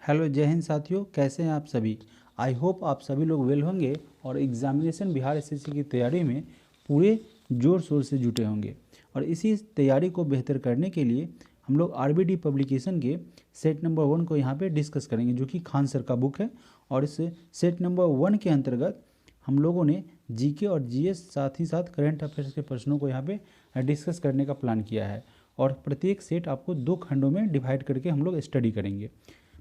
Hello, जय हिंद साथियों। कैसे हैं आप सभी। आई होप आप सभी लोग वेल होंगे और एग्जामिनेशन बिहार एसएससी की तैयारी में पूरे ज़ोर शोर से जुटे होंगे। और इसी तैयारी को बेहतर करने के लिए हम लोग आरबीडी पब्लिकेशन के सेट नंबर 1 को यहाँ पे डिस्कस करेंगे, जो कि खान सर का बुक है। और इस सेट नंबर 1 के अंतर्गत हम लोगों ने जीके और जीएस साथ ही साथ करंट अफेयर्स के प्रश्नों को यहाँ पे डिस्कस करने का प्लान किया है। और प्रत्येक सेट आपको 2 खंडों में डिवाइड करके हम लोग स्टडी करेंगे।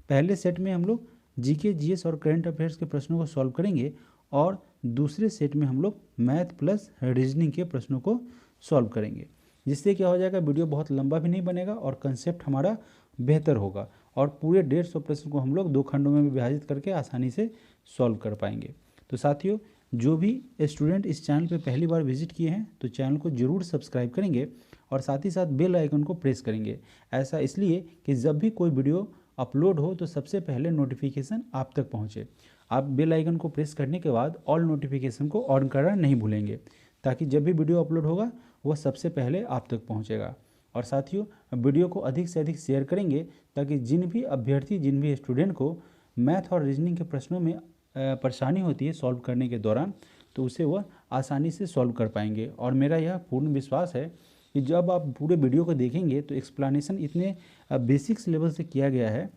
पहले सेट में हम लोग जीके जीएस और करंट अफेयर्स के प्रश्नों को सॉल्व करेंगे और दूसरे सेट में हम लोग मैथ प्लस रीजनिंग के प्रश्नों को सॉल्व करेंगे। जिससे क्या हो जाएगा, वीडियो बहुत लंबा भी नहीं बनेगा और कंसेप्ट हमारा बेहतर होगा और पूरे 150 प्रश्न को हम लोग 2 खंडों में विभाजित करके आसानी से सॉल्व कर पाएंगे। तो साथियों, जो भी स्टूडेंट इस चैनल पे पहली बार विजिट किए हैं तो चैनल को ज़रूर सब्सक्राइब करेंगे और साथ ही साथ बेल आइकन को प्रेस करेंगे। ऐसा इसलिए कि जब भी कोई वीडियो अपलोड हो तो सबसे पहले नोटिफिकेशन आप तक पहुंचे। आप बेल आइकन को प्रेस करने के बाद ऑल नोटिफिकेशन को ऑन करना नहीं भूलेंगे, ताकि जब भी वीडियो अपलोड होगा वह सबसे पहले आप तक पहुंचेगा। और साथियों, वीडियो को अधिक से अधिक शेयर करेंगे ताकि जिन भी स्टूडेंट को मैथ और रीजनिंग के प्रश्नों में परेशानी होती है सॉल्व करने के दौरान, तो उसे वह आसानी से सॉल्व कर पाएंगे। और मेरा यह पूर्ण विश्वास है कि जब आप पूरे वीडियो को देखेंगे तो एक्सप्लेनेशन इतने बेसिक्स लेवल से किया गया है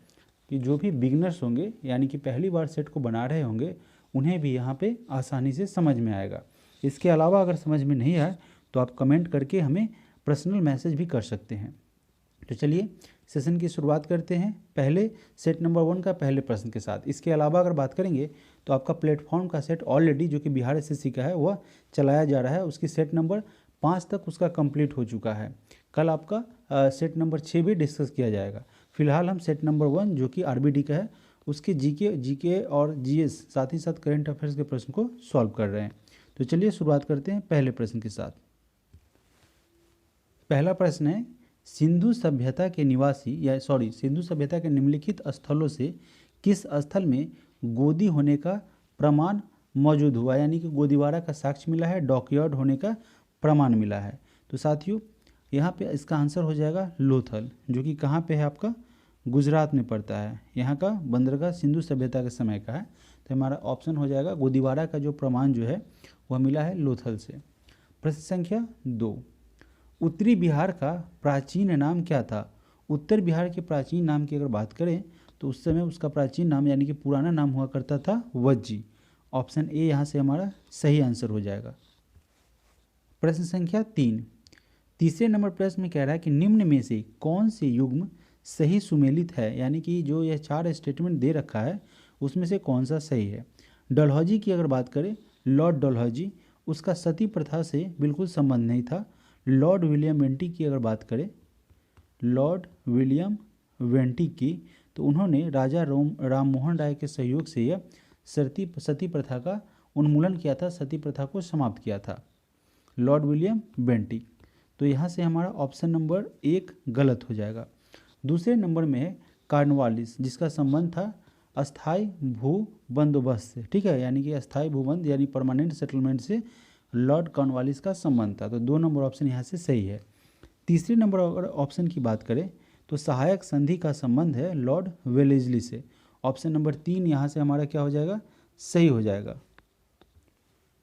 कि जो भी बिगनर्स होंगे, यानी कि पहली बार सेट को बना रहे होंगे, उन्हें भी यहाँ पे आसानी से समझ में आएगा। इसके अलावा अगर समझ में नहीं आए तो आप कमेंट करके हमें पर्सनल मैसेज भी कर सकते हैं। तो चलिए सेशन की शुरुआत करते हैं पहले सेट नंबर 1 का पहले प्रश्न के साथ। इसके अलावा अगर बात करेंगे तो आपका प्लेटफॉर्म का सेट ऑलरेडी जो कि बिहार एसएससी का है वह चलाया जा रहा है। उसकी सेट नंबर 5 तक उसका कंप्लीट हो चुका है। कल आपका सेट नंबर 6 भी डिस्कस किया जाएगा। फिलहाल हम सेट नंबर 1 जो कि आरबीडी का है उसके जीके और जीएस साथ ही साथ करंट अफेयर्स के प्रश्न को सॉल्व कर रहे हैं। तो चलिए शुरुआत करते हैं पहले प्रश्न के साथ। पहला प्रश्न है, सिंधु सभ्यता के निम्नलिखित स्थलों से किस स्थल में गोदी होने का प्रमाण मौजूद हुआ, यानी कि गोदीवारा का साक्ष्य मिला है, डॉकयार्ड होने का प्रमाण मिला है। तो साथियों, यहाँ पे इसका आंसर हो जाएगा लोथल, जो कि कहाँ पे है, आपका गुजरात में पड़ता है। यहाँ का बंदरगाह सिंधु सभ्यता के समय का है। तो हमारा ऑप्शन हो जाएगा गोदीवारा का जो प्रमाण जो है वह मिला है लोथल से। प्रश्न संख्या 2, उत्तरी बिहार का प्राचीन नाम क्या था। उत्तर बिहार के प्राचीन नाम की अगर बात करें तो उस समय उसका प्राचीन नाम यानी कि पुराना नाम हुआ करता था वज्जी। ऑप्शन ए यहाँ से हमारा सही आंसर हो जाएगा। प्रश्न संख्या 3, तीसरे नंबर प्रश्न में कह रहा है कि निम्न में से कौन से युग्म सही सुमेलित है, यानी कि जो यह 4 स्टेटमेंट दे रखा है उसमें से कौन सा सही है। डलहौजी की अगर बात करें, लॉर्ड डलहौजी, उसका सती प्रथा से बिल्कुल संबंध नहीं था। लॉर्ड विलियम वेंटिक की अगर बात करें, लॉर्ड विलियम वेंटिक की, तो उन्होंने राजा राम मोहन राय के सहयोग से यह सती प्रथा का उन्मूलन किया था, सती प्रथा को समाप्त किया था, लॉर्ड विलियम बेंटिक। तो यहाँ से हमारा ऑप्शन नंबर 1 गलत हो जाएगा। दूसरे नंबर में है कार्नवालिस, जिसका संबंध था अस्थाई भू बंदोबस्त से, ठीक है, यानी कि अस्थाई भूबंद यानी परमानेंट सेटलमेंट से लॉर्ड कॉर्नवालिस का संबंध था। तो 2 नंबर ऑप्शन यहाँ से सही है। तीसरे नंबर अगर ऑप्शन की बात करें तो सहायक संधि का संबंध है लॉर्ड वेलेस्ली से। ऑप्शन नंबर 3 यहाँ से हमारा क्या हो जाएगा, सही हो जाएगा।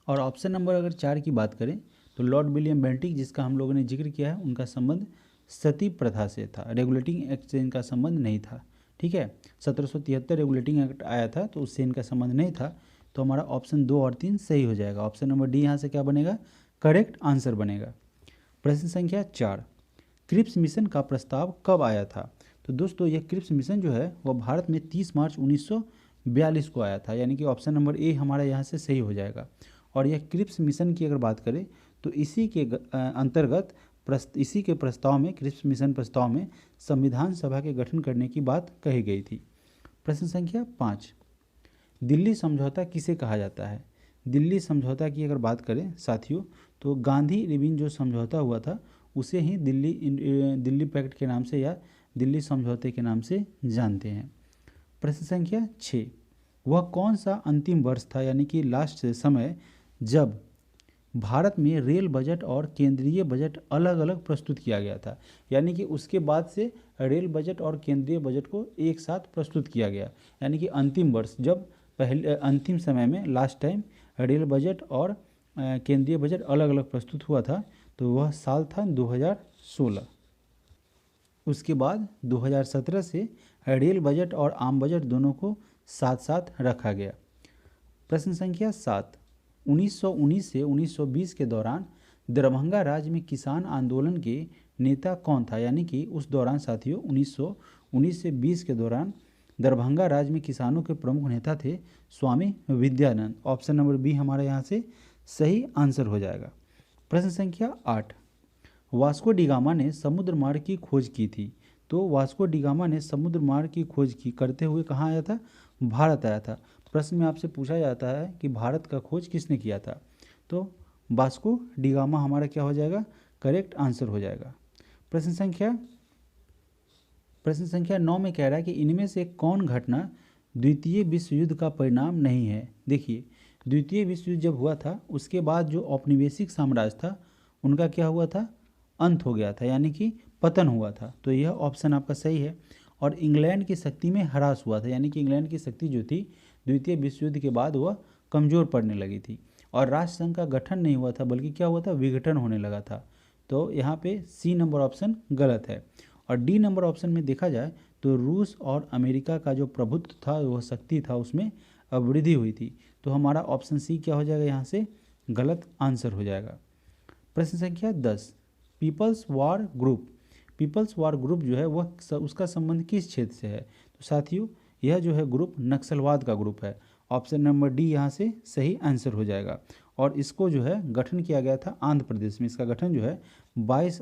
और ऑप्शन नंबर अगर 4 की बात करें तो लॉर्ड विलियम बेंटिक, जिसका हम लोगों ने जिक्र किया है, उनका संबंध सती प्रथा से था, रेगुलेटिंग एक्ट से इनका संबंध नहीं था, ठीक है। 1773 रेगुलेटिंग एक्ट आया था तो उससे इनका संबंध नहीं था। तो हमारा ऑप्शन 2 और 3 सही हो जाएगा। ऑप्शन नंबर डी यहाँ से क्या बनेगा, करेक्ट आंसर बनेगा। प्रश्न संख्या 4, क्रिप्स मिशन का प्रस्ताव कब आया था। तो दोस्तों, यह क्रिप्स मिशन जो है वह भारत में 30 मार्च 1942 को आया था, यानी कि ऑप्शन नंबर ए हमारा यहाँ से सही हो जाएगा। और यह क्रिप्स मिशन की अगर बात करें तो इसी के अंतर्गत इसी के प्रस्ताव में, क्रिप्स मिशन प्रस्ताव में संविधान सभा के गठन करने की बात कही गई थी। प्रश्न संख्या 5, दिल्ली समझौता किसे कहा जाता है। दिल्ली समझौता की अगर बात करें साथियों तो गांधी रिविन जो समझौता हुआ था उसे ही दिल्ली पैक्ट के नाम से या दिल्ली समझौते के नाम से जानते हैं। प्रश्न संख्या 6, वह कौन सा अंतिम वर्ष था, यानी कि लास्ट समय, जब भारत में रेल बजट और केंद्रीय बजट अलग अलग प्रस्तुत किया गया था, यानी कि उसके बाद से रेल बजट और केंद्रीय बजट को एक साथ प्रस्तुत किया गया, यानी कि अंतिम वर्ष जब पहले अंतिम समय में लास्ट टाइम रेल बजट और केंद्रीय बजट अलग अलग प्रस्तुत हुआ था, तो वह साल था 2016। उसके बाद 2017 से रेल बजट और आम बजट दोनों को साथ साथ रखा गया। प्रश्न संख्या 7, 1919 से 1920 के दौरान दरभंगा राज्य में किसान आंदोलन के नेता कौन था, यानी कि उस दौरान साथियों 1919 से 20 के दौरान दरभंगा राज्य में किसानों के प्रमुख नेता थे स्वामी विद्यानंद। ऑप्शन नंबर बी हमारा यहाँ से सही आंसर हो जाएगा। प्रश्न संख्या 8, वास्को डी गामा ने समुद्र मार्ग की खोज की थी। तो वास्को डी गामा ने समुद्र मार्ग की खोज की करते हुए कहाँ आया था, भारत आया था। प्रश्न में आपसे पूछा जाता है कि भारत का खोज किसने किया था, तो वास्को डी गामा हमारा क्या हो जाएगा, करेक्ट आंसर हो जाएगा। प्रश्न संख्या 9 में कह रहा है कि इनमें से कौन घटना द्वितीय विश्व युद्ध का परिणाम नहीं है। देखिए, द्वितीय विश्व युद्ध जब हुआ था उसके बाद जो औपनिवेशिक साम्राज्य था उनका क्या हुआ था, अंत हो गया था, यानी कि पतन हुआ था। तो यह ऑप्शन आपका सही है। और इंग्लैंड की शक्ति में ह्रास हुआ था, यानी कि इंग्लैंड की शक्ति जो थी द्वितीय विश्व युद्ध के बाद वह कमज़ोर पड़ने लगी थी। और राष्ट्र संघ का गठन नहीं हुआ था, बल्कि क्या हुआ था, विघटन होने लगा था। तो यहाँ पे सी नंबर ऑप्शन गलत है। और डी नंबर ऑप्शन में देखा जाए तो रूस और अमेरिका का जो प्रभुत्व था, वह शक्ति था, उसमें वृद्धि हुई थी। तो हमारा ऑप्शन सी क्या हो जाएगा, यहाँ से गलत आंसर हो जाएगा। प्रश्न संख्या 10, peoples war group. Peoples war group जो है वह उसका संबंध किस क्षेत्र से है। तो साथियों यह जो है ग्रुप नक्सलवाद का ग्रुप है। ऑप्शन नंबर डी यहाँ से सही आंसर हो जाएगा। और इसको जो है गठन किया गया था आंध्र प्रदेश में। इसका गठन जो है 22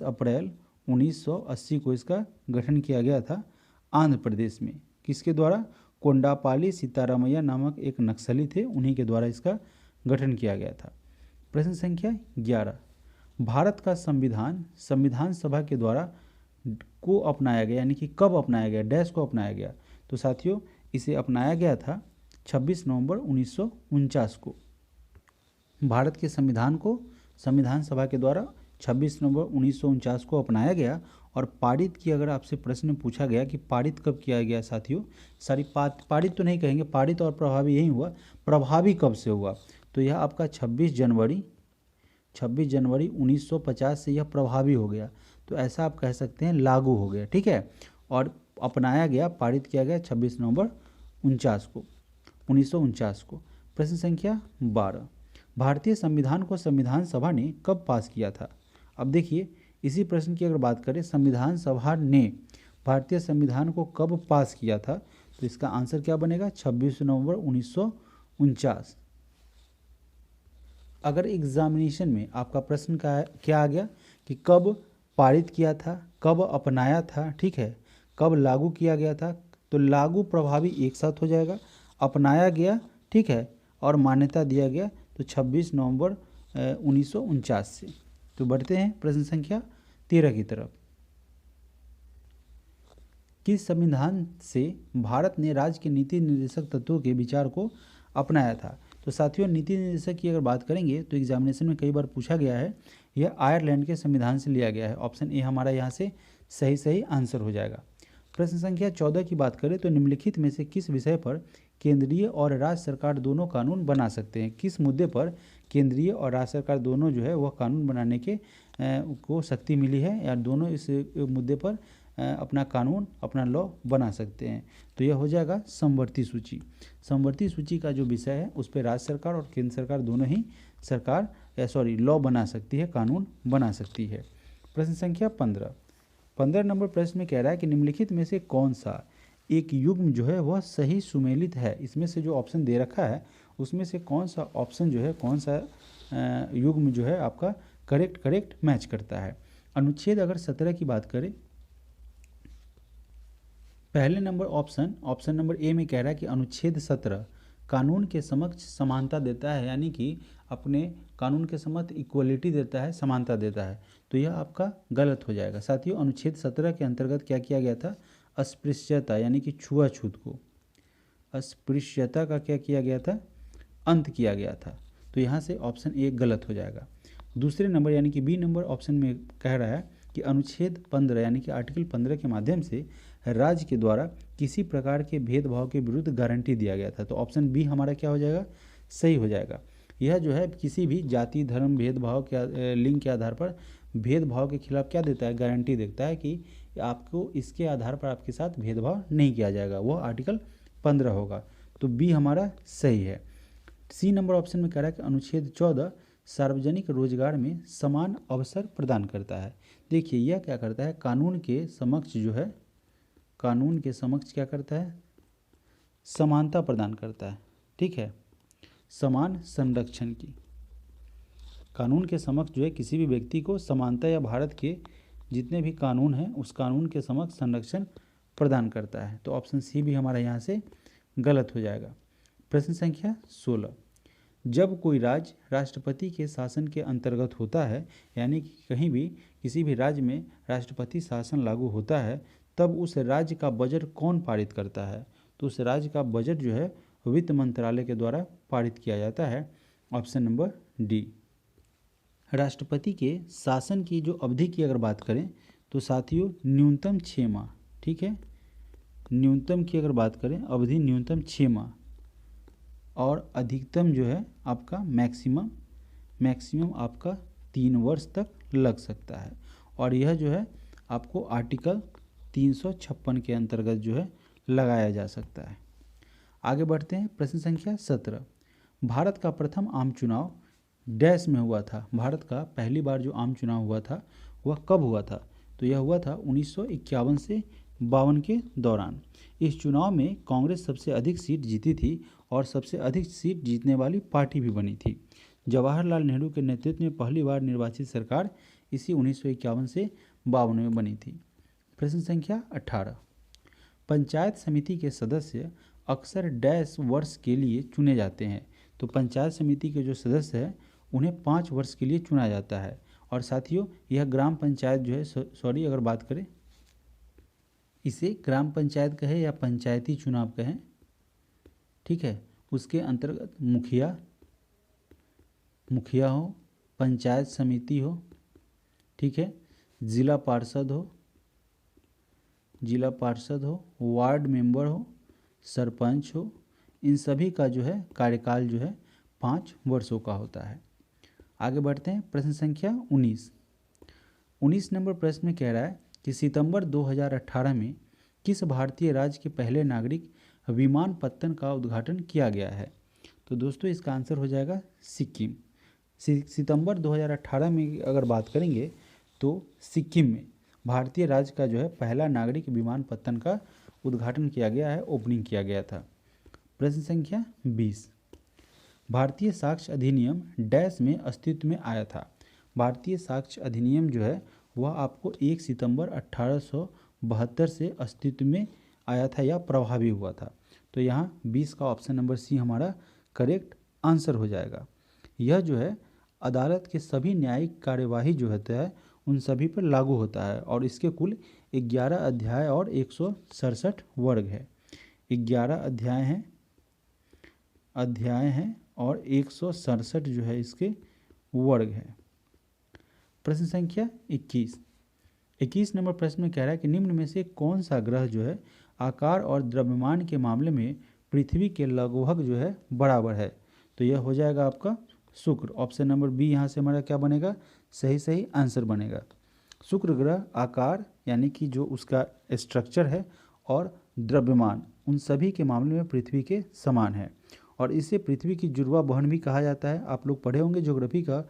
अप्रैल 1980 को इसका गठन किया गया था आंध्र प्रदेश में। किसके द्वारा, कोंडापाली सीतारामैया नामक एक नक्सली थे, उन्हीं के द्वारा इसका गठन किया गया था। प्रश्न संख्या 11, भारत का संविधान सभा के द्वारा को अपनाया गया, यानी कि कब अपनाया गया, डैश को अपनाया गया। तो साथियों इसे अपनाया गया था 26 नवंबर 1949 को। भारत के संविधान को संविधान सभा के द्वारा 26 नवंबर 1949 को अपनाया गया। और पारित की अगर आपसे प्रश्न पूछा गया कि पारित कब किया गया साथियों, पारित तो नहीं कहेंगे, पारित और प्रभावी यही हुआ, प्रभावी कब से हुआ, तो यह आपका 26 जनवरी 1950 से यह प्रभावी हो गया। तो ऐसा आप कह सकते हैं लागू हो गया, ठीक है। और अपनाया गया, पारित किया गया 26 नवंबर 1949 को। प्रश्न संख्या 12, भारतीय संविधान को संविधान सभा ने कब पास किया था। अब देखिए इसी प्रश्न की अगर बात करें, संविधान सभा ने भारतीय संविधान को कब पास किया था, तो इसका आंसर क्या बनेगा, 26 नवंबर 1949। अगर एग्जामिनेशन में आपका प्रश्न का क्या आ गया कि कब पारित किया था, कब अपनाया था, ठीक है, कब लागू किया गया था, तो लागू प्रभावी एक साथ हो जाएगा, अपनाया गया, ठीक है, और मान्यता दिया गया तो 26 नवंबर 1949 से। तो बढ़ते हैं प्रश्न संख्या 13 की तरफ। किस संविधान से भारत ने राज्य के नीति निर्देशक तत्वों के विचार को अपनाया था। तो साथियों नीति निर्देशक की अगर बात करेंगे तो एग्जामिनेशन में कई बार पूछा गया है, यह आयरलैंड के संविधान से लिया गया है। ऑप्शन ए हमारा यहाँ से सही आंसर हो जाएगा। प्रश्न संख्या 14 की बात करें तो निम्नलिखित में से किस विषय पर केंद्रीय और राज्य सरकार दोनों कानून बना सकते हैं। किस मुद्दे पर केंद्रीय और राज्य सरकार दोनों जो है वह कानून बनाने के को शक्ति मिली है, या दोनों इस मुद्दे पर अपना कानून, अपना लॉ बना सकते हैं। तो यह हो जाएगा समवर्ती सूची। समवर्ती सूची का जो विषय है उस पर राज्य सरकार और केंद्र सरकार दोनों ही लॉ बना सकती है, कानून बना सकती है। प्रश्न संख्या 15 नंबर प्रश्न में कह रहा है कि निम्नलिखित में से कौन सा एक युग्म जो है वह सही सुमेलित है। इसमें से जो ऑप्शन दे रखा है उसमें से कौन सा ऑप्शन जो है, कौन सा युग्म जो है आपका करेक्ट मैच करता है। अनुच्छेद अगर 17 की बात करें, पहले नंबर ऑप्शन नंबर ए में कह रहा है कि अनुच्छेद 17 कानून के समक्ष समानता देता है, यानी कि अपने कानून के समक्ष इक्वलिटी देता है, समानता देता है। तो यह आपका गलत हो जाएगा। साथियों अनुच्छेद 17 के अंतर्गत क्या किया गया था, अस्पृश्यता यानी कि छुआछूत को, अस्पृश्यता का क्या किया गया था, अंत किया गया था। तो यहाँ से ऑप्शन ए गलत हो जाएगा। दूसरे नंबर यानी कि बी नंबर ऑप्शन में कह रहा है कि अनुच्छेद 15 यानी कि आर्टिकल 15 के माध्यम से राज्य के द्वारा किसी प्रकार के भेदभाव के विरुद्ध गारंटी दिया गया था। तो ऑप्शन बी हमारा क्या हो जाएगा, सही हो जाएगा। यह जो है किसी भी जाति, धर्म, भेदभाव के लिंग के आधार पर भेदभाव के खिलाफ क्या देता है, गारंटी देता है कि आपको इसके आधार पर आपके साथ भेदभाव नहीं किया जाएगा, वह आर्टिकल 15 होगा। तो बी हमारा सही है। सी नंबर ऑप्शन में कह रहा है कि अनुच्छेद 14 सार्वजनिक रोजगार में समान अवसर प्रदान करता है। देखिए यह क्या करता है, कानून के समक्ष जो है, कानून के समक्ष क्या करता है, समानता प्रदान करता है। ठीक है, समान संरक्षण की, कानून के समक्ष जो है किसी भी व्यक्ति को समानता या भारत के जितने भी कानून हैं उस कानून के समक्ष संरक्षण प्रदान करता है। तो ऑप्शन सी भी हमारा यहाँ से गलत हो जाएगा। प्रश्न संख्या 16, जब कोई राज्य राष्ट्रपति के शासन के अंतर्गत होता है, यानी कि कहीं भी किसी भी राज्य में राष्ट्रपति शासन लागू होता है, तब उस राज्य का बजट कौन पारित करता है। तो उस राज्य का बजट जो है वित्त मंत्रालय के द्वारा पारित किया जाता है। Option number D. राष्ट्रपति के शासन की जो अवधि की अगर बात करें तो साथियों न्यूनतम 6 माह, ठीक है, न्यूनतम की अगर बात करें अवधि न्यूनतम 6 माह और अधिकतम जो है आपका मैक्सिमम आपका 3 वर्ष तक लग सकता है। और यह जो है आपको आर्टिकल 356 के अंतर्गत जो है लगाया जा सकता है। आगे बढ़ते हैं। प्रश्न संख्या 17, भारत का प्रथम आम चुनाव डैश में हुआ था। भारत का पहली बार जो आम चुनाव हुआ था वह कब हुआ था। तो यह हुआ था 1951 से 52 के दौरान। इस चुनाव में कांग्रेस सबसे अधिक सीट जीती थी और सबसे अधिक सीट जीतने वाली पार्टी भी बनी थी। जवाहरलाल नेहरू के नेतृत्व में पहली बार निर्वाचित सरकार इसी 1951 से 52 में बनी थी। प्रश्न संख्या 18, पंचायत समिति के सदस्य अक्सर डैश वर्ष के लिए चुने जाते हैं। तो पंचायत समिति के जो सदस्य हैं उन्हें 5 वर्ष के लिए चुना जाता है। और साथियों यह ग्राम पंचायत जो है अगर बात करें इसे ग्राम पंचायत कहे या पंचायती चुनाव कहें, ठीक है, उसके अंतर्गत मुखिया हो, पंचायत समिति हो, ठीक है, जिला पार्षद हो, वार्ड मेंबर हो, सरपंच हो, इन सभी का जो है कार्यकाल जो है 5 वर्षों का होता है। आगे बढ़ते हैं। प्रश्न संख्या 19 नंबर प्रश्न में कह रहा है कि सितंबर 2018 में किस भारतीय राज्य के पहले नागरिक विमानपत्तन का उद्घाटन किया गया है। तो दोस्तों इसका आंसर हो जाएगा सिक्किम। सितंबर 2018 में अगर बात करेंगे तो सिक्किम में भारतीय राज्य का जो है पहला नागरिक विमानपत्तन का उद्घाटन किया गया है, ओपनिंग किया गया था। प्रश्न संख्या 20, भारतीय साक्ष्य अधिनियम डैश में अस्तित्व में आया था। भारतीय साक्ष्य अधिनियम जो है वह आपको 1 सितंबर 1872 से अस्तित्व में आया था या प्रभावी हुआ था। तो यहाँ 20 का ऑप्शन नंबर सी हमारा करेक्ट आंसर हो जाएगा। यह जो है अदालत के सभी न्यायिक कार्यवाही जो होता है उन सभी पर लागू होता है और इसके कुल 11 अध्याय और 167 वर्ग है। 11 अध्याय हैं और 167 जो है इसके वर्ग है। प्रश्न संख्या 21 नंबर प्रश्न में कह रहा है कि निम्न में से कौन सा ग्रह जो है आकार और द्रव्यमान के मामले में पृथ्वी के लगभग जो है बराबर है। तो यह हो जाएगा आपका शुक्र। ऑप्शन नंबर बी यहाँ से हमारा क्या बनेगा, सही आंसर बनेगा। शुक्र ग्रह आकार यानी कि जो उसका स्ट्रक्चर है और द्रव्यमान उन सभी के मामले में पृथ्वी के समान है और इसे पृथ्वी की जुड़वा वहन भी कहा जाता है। आप लोग पढ़े होंगे ज्योग्राफी का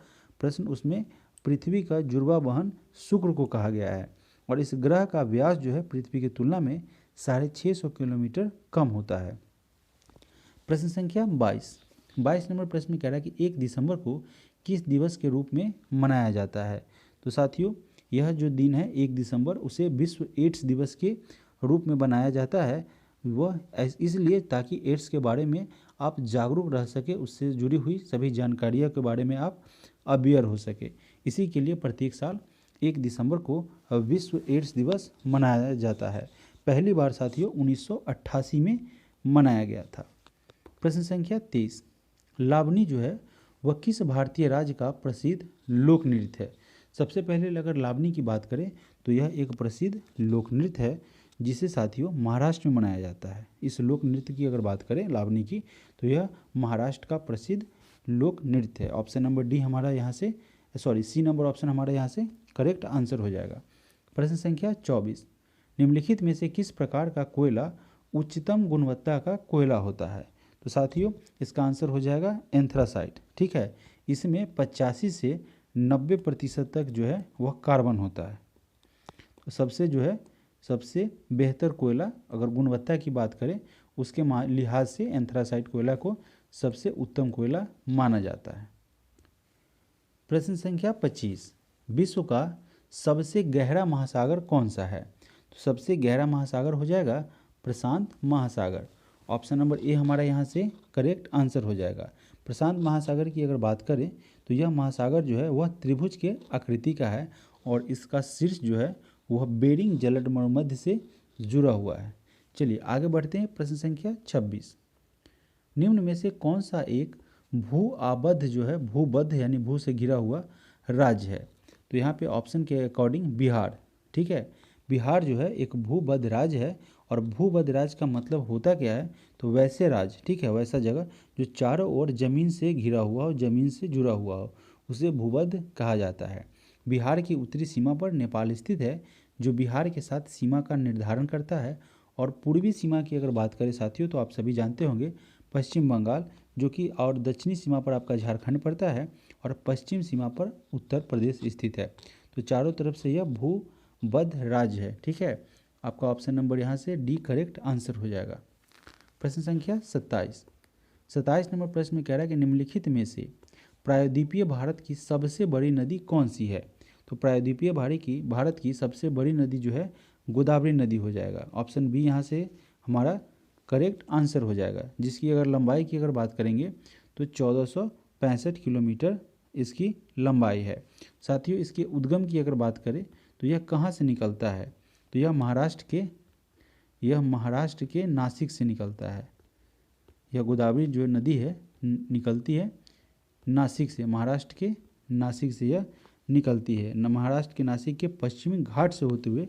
प्रश्न, उसमें पृथ्वी का जुड़वा वहन शुक्र को कहा गया है और इस ग्रह का व्यास जो है पृथ्वी की तुलना में 650 किलोमीटर कम होता है। प्रश्न संख्या 22 नंबर प्रश्न में कह रहा है कि 1 दिसंबर को किस दिवस के रूप में मनाया जाता है। तो साथियों यह जो दिन है 1 दिसंबर उसे विश्व एड्स दिवस के रूप में बनाया जाता है। वह इसलिए ताकि एड्स के बारे में आप जागरूक रह सके, उससे जुड़ी हुई सभी जानकारियों के बारे में आप अवेयर हो सके। इसी के लिए प्रत्येक साल 1 दिसंबर को विश्व एड्स दिवस मनाया जाता है। पहली बार साथियों 1988 में मनाया गया था। प्रश्न संख्या 23, लावनी जो है वह किस भारतीय राज्य का प्रसिद्ध लोक नृत्य है। सबसे पहले अगर लावनी की बात करें तो यह एक प्रसिद्ध लोक नृत्य है जिसे साथियों महाराष्ट्र में मनाया जाता है। इस लोक नृत्य की अगर बात करें लावनी की तो यह महाराष्ट्र का प्रसिद्ध लोक नृत्य है। ऑप्शन नंबर डी हमारा यहाँ से सी नंबर ऑप्शन हमारा यहाँ से करेक्ट आंसर हो जाएगा। प्रश्न संख्या 24, निम्नलिखित में से किस प्रकार का कोयला उच्चतम गुणवत्ता का कोयला होता है? तो साथियों इसका आंसर हो जाएगा एंथ्रासाइट। ठीक है, इसमें 85 से 90% तक जो है वह कार्बन होता है। तो सबसे बेहतर कोयला अगर गुणवत्ता की बात करें उसके लिहाज से एंथ्रासाइट कोयला को सबसे उत्तम कोयला माना जाता है। प्रश्न संख्या 25, विश्व का सबसे गहरा महासागर कौन सा है? तो सबसे गहरा महासागर हो जाएगा प्रशांत महासागर। ऑप्शन नंबर ए हमारा यहाँ से करेक्ट आंसर हो जाएगा। प्रशांत महासागर की अगर बात करें तो यह महासागर जो है वह त्रिभुज के आकृति का है और इसका शीर्ष जो है वह बेरिंग जलमर्मध्य से जुड़ा हुआ है। चलिए आगे बढ़ते हैं। प्रश्न संख्या 26, निम्न में से कौन सा एक भूआबद्ध जो है भूबद्ध यानी भू से घिरा हुआ राज्य है? तो यहाँ पे ऑप्शन के अकॉर्डिंग बिहार। ठीक है, बिहार जो है एक भूबद्ध राज्य है और भूबद्ध राज्य का मतलब होता क्या है? तो वैसे राज्य, ठीक है, वैसा जगह जो चारों ओर जमीन से घिरा हुआ हो, जमीन से जुड़ा हुआ हो, उसे भूबद्ध कहा जाता है। बिहार की उत्तरी सीमा पर नेपाल स्थित है जो बिहार के साथ सीमा का निर्धारण करता है। और पूर्वी सीमा की अगर बात करें साथियों तो आप सभी जानते होंगे पश्चिम बंगाल जो कि, और दक्षिणी सीमा पर आपका झारखंड पड़ता है और पश्चिम सीमा पर उत्तर प्रदेश स्थित है। तो चारों तरफ से यह भूबद्ध राज्य है। ठीक है, आपका ऑप्शन नंबर यहाँ से डी करेक्ट आंसर हो जाएगा। प्रश्न संख्या 27 नंबर प्रश्न में कह रहा है कि निम्नलिखित में से प्रायद्वीपीय भारत की सबसे बड़ी नदी कौन सी है? तो प्रायद्वीपीय भारत की सबसे बड़ी नदी जो है गोदावरी नदी हो जाएगा। ऑप्शन बी यहाँ से हमारा करेक्ट आंसर हो जाएगा, जिसकी अगर लंबाई की अगर बात करेंगे तो 1465 किलोमीटर इसकी लंबाई है। साथियों इसके उद्गम की अगर बात करें तो यह कहाँ से निकलता है? तो यह महाराष्ट्र के नासिक से निकलता है। यह गोदावरी जो नदी है निकलती है नासिक से, महाराष्ट्र के नासिक से यह निकलती है। महाराष्ट्र के नासिक के पश्चिमी घाट से होते हुए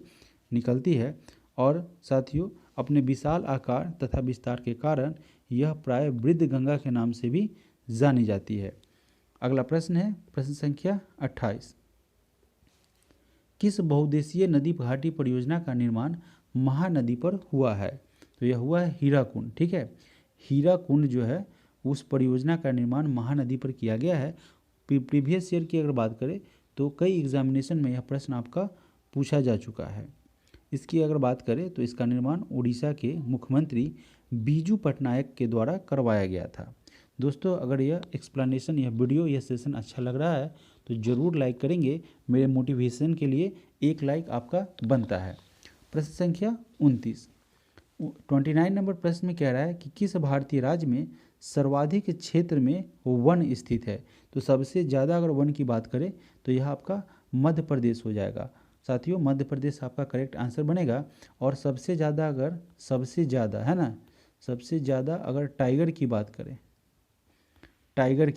निकलती है और साथियों अपने विशाल आकार तथा विस्तार के कारण यह प्राय वृद्ध गंगा के नाम से भी जानी जाती है। अगला प्रश्न है प्रश्न संख्या 28, किस बहुउद्देशीय नदी घाटी परियोजना का निर्माण महानदी पर हुआ है? तो यह हुआ है हीराकुंड। ठीक है, हीराकुंड जो है उस परियोजना का निर्माण महानदी पर किया गया है। प्रीवियस ईयर की अगर बात करें तो कई एग्जामिनेशन में यह प्रश्न आपका पूछा जा चुका है। इसकी अगर बात करें तो इसका निर्माण उड़ीसा के मुख्यमंत्री बीजू पटनायक के द्वारा करवाया गया था। दोस्तों अगर यह एक्सप्लेनेशन, यह वीडियो, यह सेशन अच्छा लग रहा है तो ज़रूर लाइक करेंगे। मेरे मोटिवेशन के लिए एक लाइक आपका बनता है। प्रश्न संख्या 29 नंबर प्रश्न में कह रहा है कि किस भारतीय राज्य में सर्वाधिक क्षेत्र में वन स्थित है? तो सबसे ज़्यादा अगर वन की बात करें तो यह आपका मध्य प्रदेश हो जाएगा। साथियों मध्य प्रदेश आपका करेक्ट आंसर बनेगा। और सबसे ज़्यादा अगर टाइगर की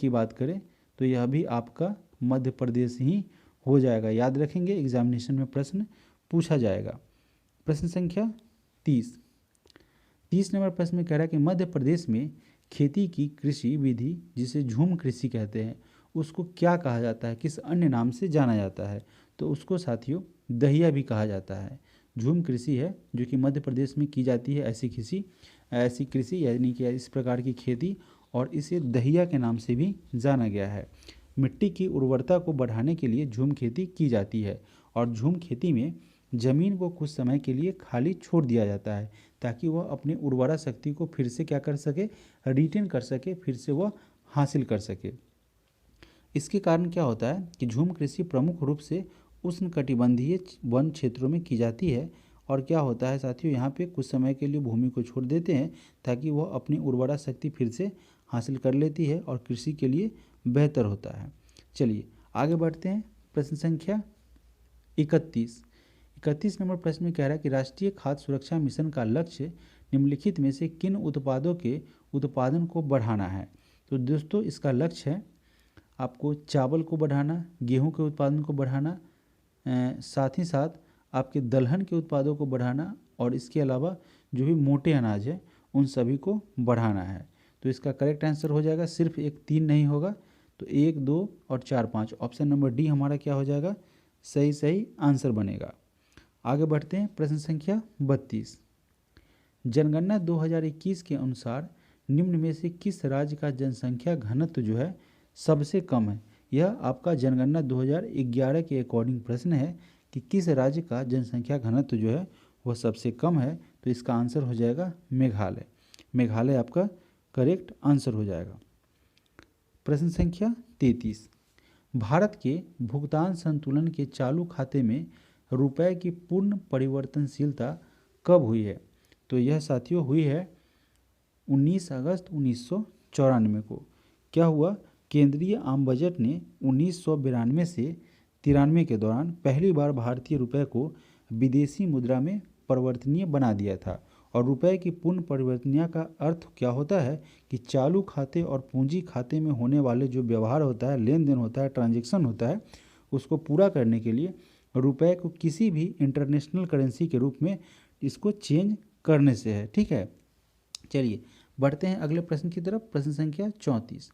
बात करें तो यह भी आपका मध्य प्रदेश ही हो जाएगा। याद रखेंगे, एग्जामिनेशन में प्रश्न पूछा जाएगा। प्रश्न संख्या 30 नंबर प्रश्न में कह रहा है कि मध्य प्रदेश में खेती की कृषि विधि जिसे झूम कृषि कहते हैं उसको क्या कहा जाता है, किस अन्य नाम से जाना जाता है? तो उसको साथियों दहिया भी कहा जाता है। झूम कृषि है जो कि मध्य प्रदेश में की जाती है ऐसी कृषि यानी कि इस प्रकार की खेती, और इसे दहिया के नाम से भी जाना गया है। मिट्टी की उर्वरता को बढ़ाने के लिए झूम खेती की जाती है और झूम खेती में ज़मीन को कुछ समय के लिए खाली छोड़ दिया जाता है ताकि वह अपनी उर्वरा शक्ति को फिर से क्या कर सके, रिटेन कर सके, फिर से वह हासिल कर सके। इसके कारण क्या होता है कि झूम कृषि प्रमुख रूप से उष्णकटिबंधीय वन क्षेत्रों में की जाती है। और क्या होता है साथियों, यहाँ पे कुछ समय के लिए भूमि को छोड़ देते हैं ताकि वह अपनी उर्वरा शक्ति फिर से हासिल कर लेती है और कृषि के लिए बेहतर होता है। चलिए आगे बढ़ते हैं। प्रश्न संख्या 31 नंबर प्रश्न में कह रहा है कि राष्ट्रीय खाद्य सुरक्षा मिशन का लक्ष्य निम्नलिखित में से किन उत्पादों के उत्पादन को बढ़ाना है? तो दोस्तों इसका लक्ष्य है आपको चावल को बढ़ाना, गेहूं के उत्पादन को बढ़ाना, साथ ही साथ आपके दलहन के उत्पादों को बढ़ाना और इसके अलावा जो भी मोटे अनाज है उन सभी को बढ़ाना है। तो इसका करेक्ट आंसर हो जाएगा, सिर्फ 1 3 नहीं होगा, तो 1 2 और 4 5, ऑप्शन नंबर डी हमारा क्या हो जाएगा, सही आंसर बनेगा। आगे बढ़ते हैं, प्रश्न संख्या 32। जनगणना 2021 के अनुसार निम्न में से किस राज्य का जनसंख्या घनत्व जो है सबसे कम है। यह आपका जनगणना 2011 के अकॉर्डिंग प्रश्न है कि किस राज्य का जनसंख्या घनत्व जो है वह सबसे कम है। तो इसका आंसर हो जाएगा मेघालय। मेघालय आपका करेक्ट आंसर हो जाएगा। प्रश्न संख्या 33। भारत के भुगतान संतुलन के चालू खाते में रुपए की पूर्ण परिवर्तनशीलता कब हुई है। तो यह साथियों हुई है 19 अगस्त 1994 को। क्या हुआ, केंद्रीय आम बजट ने 1992 से 93 के दौरान पहली बार भारतीय रुपए को विदेशी मुद्रा में परिवर्तनीय बना दिया था। और रुपए की पूर्ण परिवर्तनीय का अर्थ क्या होता है कि चालू खाते और पूंजी खाते में होने वाले जो व्यवहार होता है, लेन देन होता है, ट्रांजैक्शन होता है, उसको पूरा करने के लिए रुपए को किसी भी इंटरनेशनल करेंसी के रूप में इसको चेंज करने से है। ठीक है, चलिए बढ़ते हैं अगले प्रश्न की तरफ। प्रश्न संख्या 34।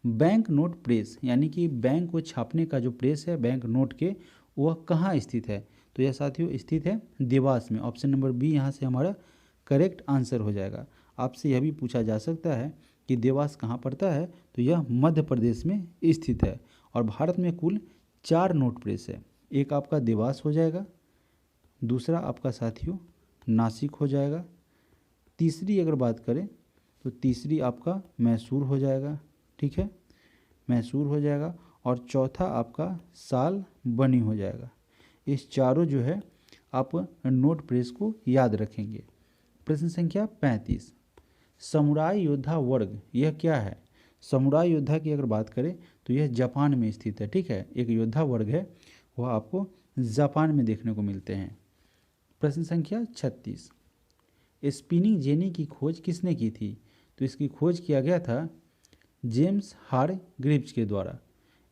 बैंक नोट प्रेस यानी कि बैंक को छापने का जो प्रेस है बैंक नोट के, वह कहाँ स्थित है। तो यह साथियों स्थित है देवास में। ऑप्शन नंबर बी यहाँ से हमारा करेक्ट आंसर हो जाएगा। आपसे यह भी पूछा जा सकता है कि देवास कहाँ पड़ता है, तो यह मध्य प्रदेश में स्थित है। और भारत में कुल 4 नोट प्रेस है। एक आपका देवास हो जाएगा, दूसरा आपका साथियों नासिक हो जाएगा, तीसरी अगर बात करें तो तीसरी आपका मैसूर हो जाएगा। ठीक है, मैसूर हो जाएगा, और चौथा आपका साल बनी हो जाएगा। इस चारों जो है आप नोट प्रेस को याद रखेंगे। प्रश्न संख्या 35। समुराई योद्धा वर्ग यह क्या है। समुराई योद्धा की अगर बात करें तो यह जापान में स्थित है। ठीक है, एक योद्धा वर्ग है, वह आपको जापान में देखने को मिलते हैं। प्रश्न संख्या 36। स्पिनिंग जेनी की खोज किसने की थी। तो इसकी खोज किया गया था जेम्स हारग्रीव्स के द्वारा।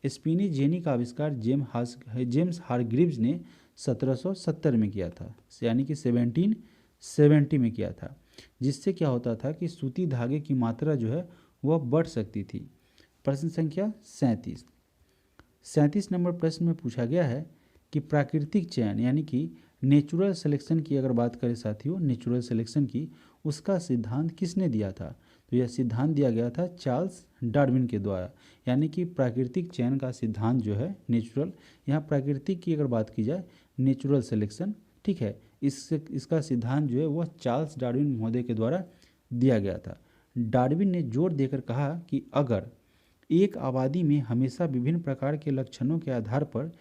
स्पिनिंग जेनी का आविष्कार जेम्स हारग्रीव्स ने 1770 में किया था, यानी कि 1770 में किया था, जिससे क्या होता था कि सूती धागे की मात्रा जो है वह बढ़ सकती थी। प्रश्न संख्या 37 नंबर प्रश्न में पूछा गया है कि प्राकृतिक चयन यानी कि नेचुरल सिलेक्शन की अगर बात करें साथियों, नेचुरल सिलेक्शन की, उसका सिद्धांत किसने दिया था। तो यह सिद्धांत दिया गया था चार्ल्स डार्विन के द्वारा। यानी कि प्राकृतिक चयन का सिद्धांत जो है नेचुरल, यहाँ प्राकृतिक की अगर बात की जाए नेचुरल सिलेक्शन, ठीक है, इसका सिद्धांत जो है वह चार्ल्स डार्विन महोदय के द्वारा दिया गया था। डार्विन ने जोर देकर कहा कि अगर एक आबादी में हमेशा विभिन्न प्रकार के लक्षणों के आधार पर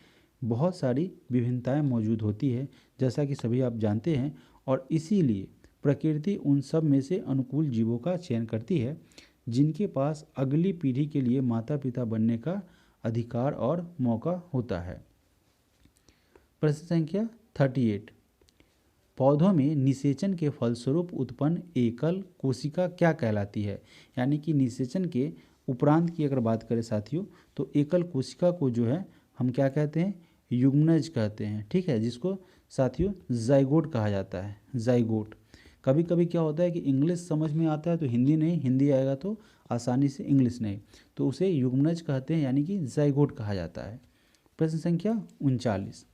बहुत सारी विभिन्नताएं मौजूद होती है, जैसा कि सभी आप जानते हैं, और इसीलिए प्रकृति उन सब में से अनुकूल जीवों का चयन करती है जिनके पास अगली पीढ़ी के लिए माता पिता बनने का अधिकार और मौका होता है। प्रश्न संख्या 38। पौधों में निषेचन के फलस्वरूप उत्पन्न एकल कोशिका क्या कहलाती है। यानी कि निषेचन के उपरांत की अगर बात करें साथियों, तो एकल कोशिका को जो है हम क्या कहते हैं, युग्मनज कहते हैं। ठीक है, जिसको साथियों जाइगोट कहा जाता है, जाइगोट। कभी कभी क्या होता है कि इंग्लिश समझ में आता है तो हिंदी नहीं, हिंदी आएगा तो आसानी से इंग्लिश नहीं, तो उसे युग्मनज कहते हैं, यानी कि जाइगोट कहा जाता है। प्रश्न संख्या 39।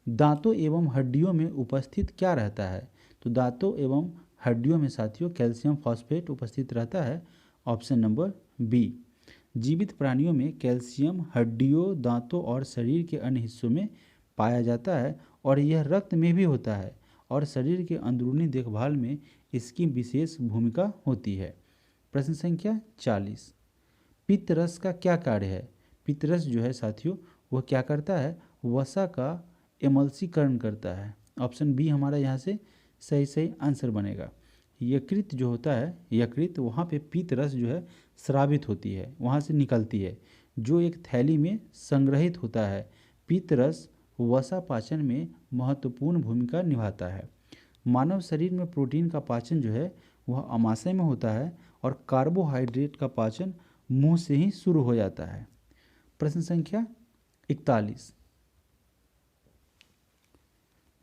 दांतों एवं हड्डियों में उपस्थित क्या रहता है। तो दांतों एवं हड्डियों में साथियों कैल्शियम फॉस्फेट उपस्थित रहता है। Option number B. जीवित प्राणियों में कैल्शियम हड्डियों, दांतों और शरीर के अन्य हिस्सों में पाया जाता है, और यह रक्त में भी होता है, और शरीर के अंदरूनी देखभाल में इसकी विशेष भूमिका होती है। प्रश्न संख्या 40। पित्तरस का क्या कार्य है। पित्तरस जो है साथियों वह क्या करता है, वसा का एमल्सीकरण करता है। ऑप्शन बी हमारा यहाँ से सही आंसर बनेगा। यकृत जो होता है, यकृत, वहाँ पे पित्तरस जो है स्रावित होती है, वहाँ से निकलती है, जो एक थैली में संग्रहित होता है। पित्तरस वसा पाचन में महत्वपूर्ण भूमिका निभाता है। मानव शरीर में प्रोटीन का पाचन जो है वह आमाशय में होता है, और कार्बोहाइड्रेट का पाचन मुंह से ही शुरू हो जाता है। प्रश्न संख्या 41,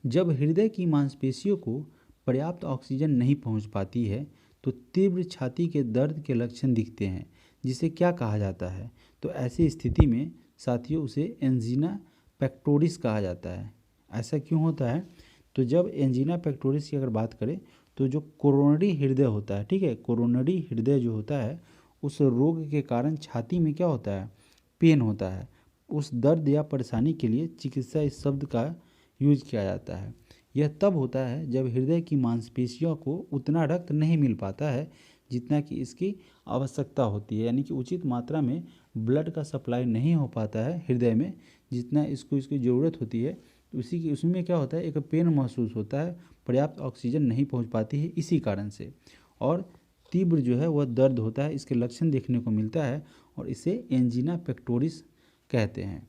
जब हृदय की मांसपेशियों को पर्याप्त ऑक्सीजन नहीं पहुंच पाती है तो तीव्र छाती के दर्द के लक्षण दिखते हैं, जिसे क्या कहा जाता है? तो ऐसी स्थिति में साथियों उसे एंजीना पेक्टोरिस कहा जाता है। ऐसा क्यों होता है? तो जब एंजीना पेक्टोरिस की अगर बात करें तो जो कोरोनरी हृदय होता है, ठीक है, कोरोनरी हृदय जो होता है उस रोग के कारण छाती में क्या होता है? पेन होता है। उस दर्द या परेशानी के लिए चिकित्सा इस शब्द का यूज किया जाता है। यह तब होता है जब हृदय की मांसपेशियों को उतना रक्त नहीं मिल पाता है जितना कि इसकी आवश्यकता होती है, यानी कि उचित मात्रा में ब्लड का सप्लाई नहीं हो पाता है हृदय में जितना इसकी ज़रूरत होती है। तो उसमें क्या होता है, एक पेन महसूस होता है, पर्याप्त ऑक्सीजन नहीं पहुंच पाती है इसी कारण से, और तीव्र जो है वह दर्द होता है, इसके लक्षण देखने को मिलता है और इसे एंजीना पेक्टोरिस कहते हैं।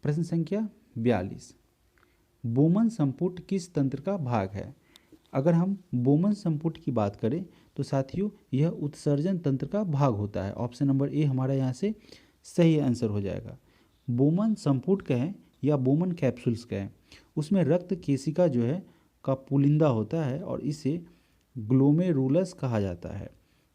प्रश्न संख्या 42, बोमन संपुट किस तंत्र का भाग है? अगर हम बोमन संपुट की बात करें तो साथियों यह उत्सर्जन तंत्र का भाग होता है। ऑप्शन नंबर ए हमारा यहाँ से सही आंसर हो जाएगा। बोमन संपुट कहें या बोमन कैप्सूल्स कहें, उसमें रक्त केशिका जो है का पुलिंदा होता है और इसे ग्लोमेरुलस कहा जाता है।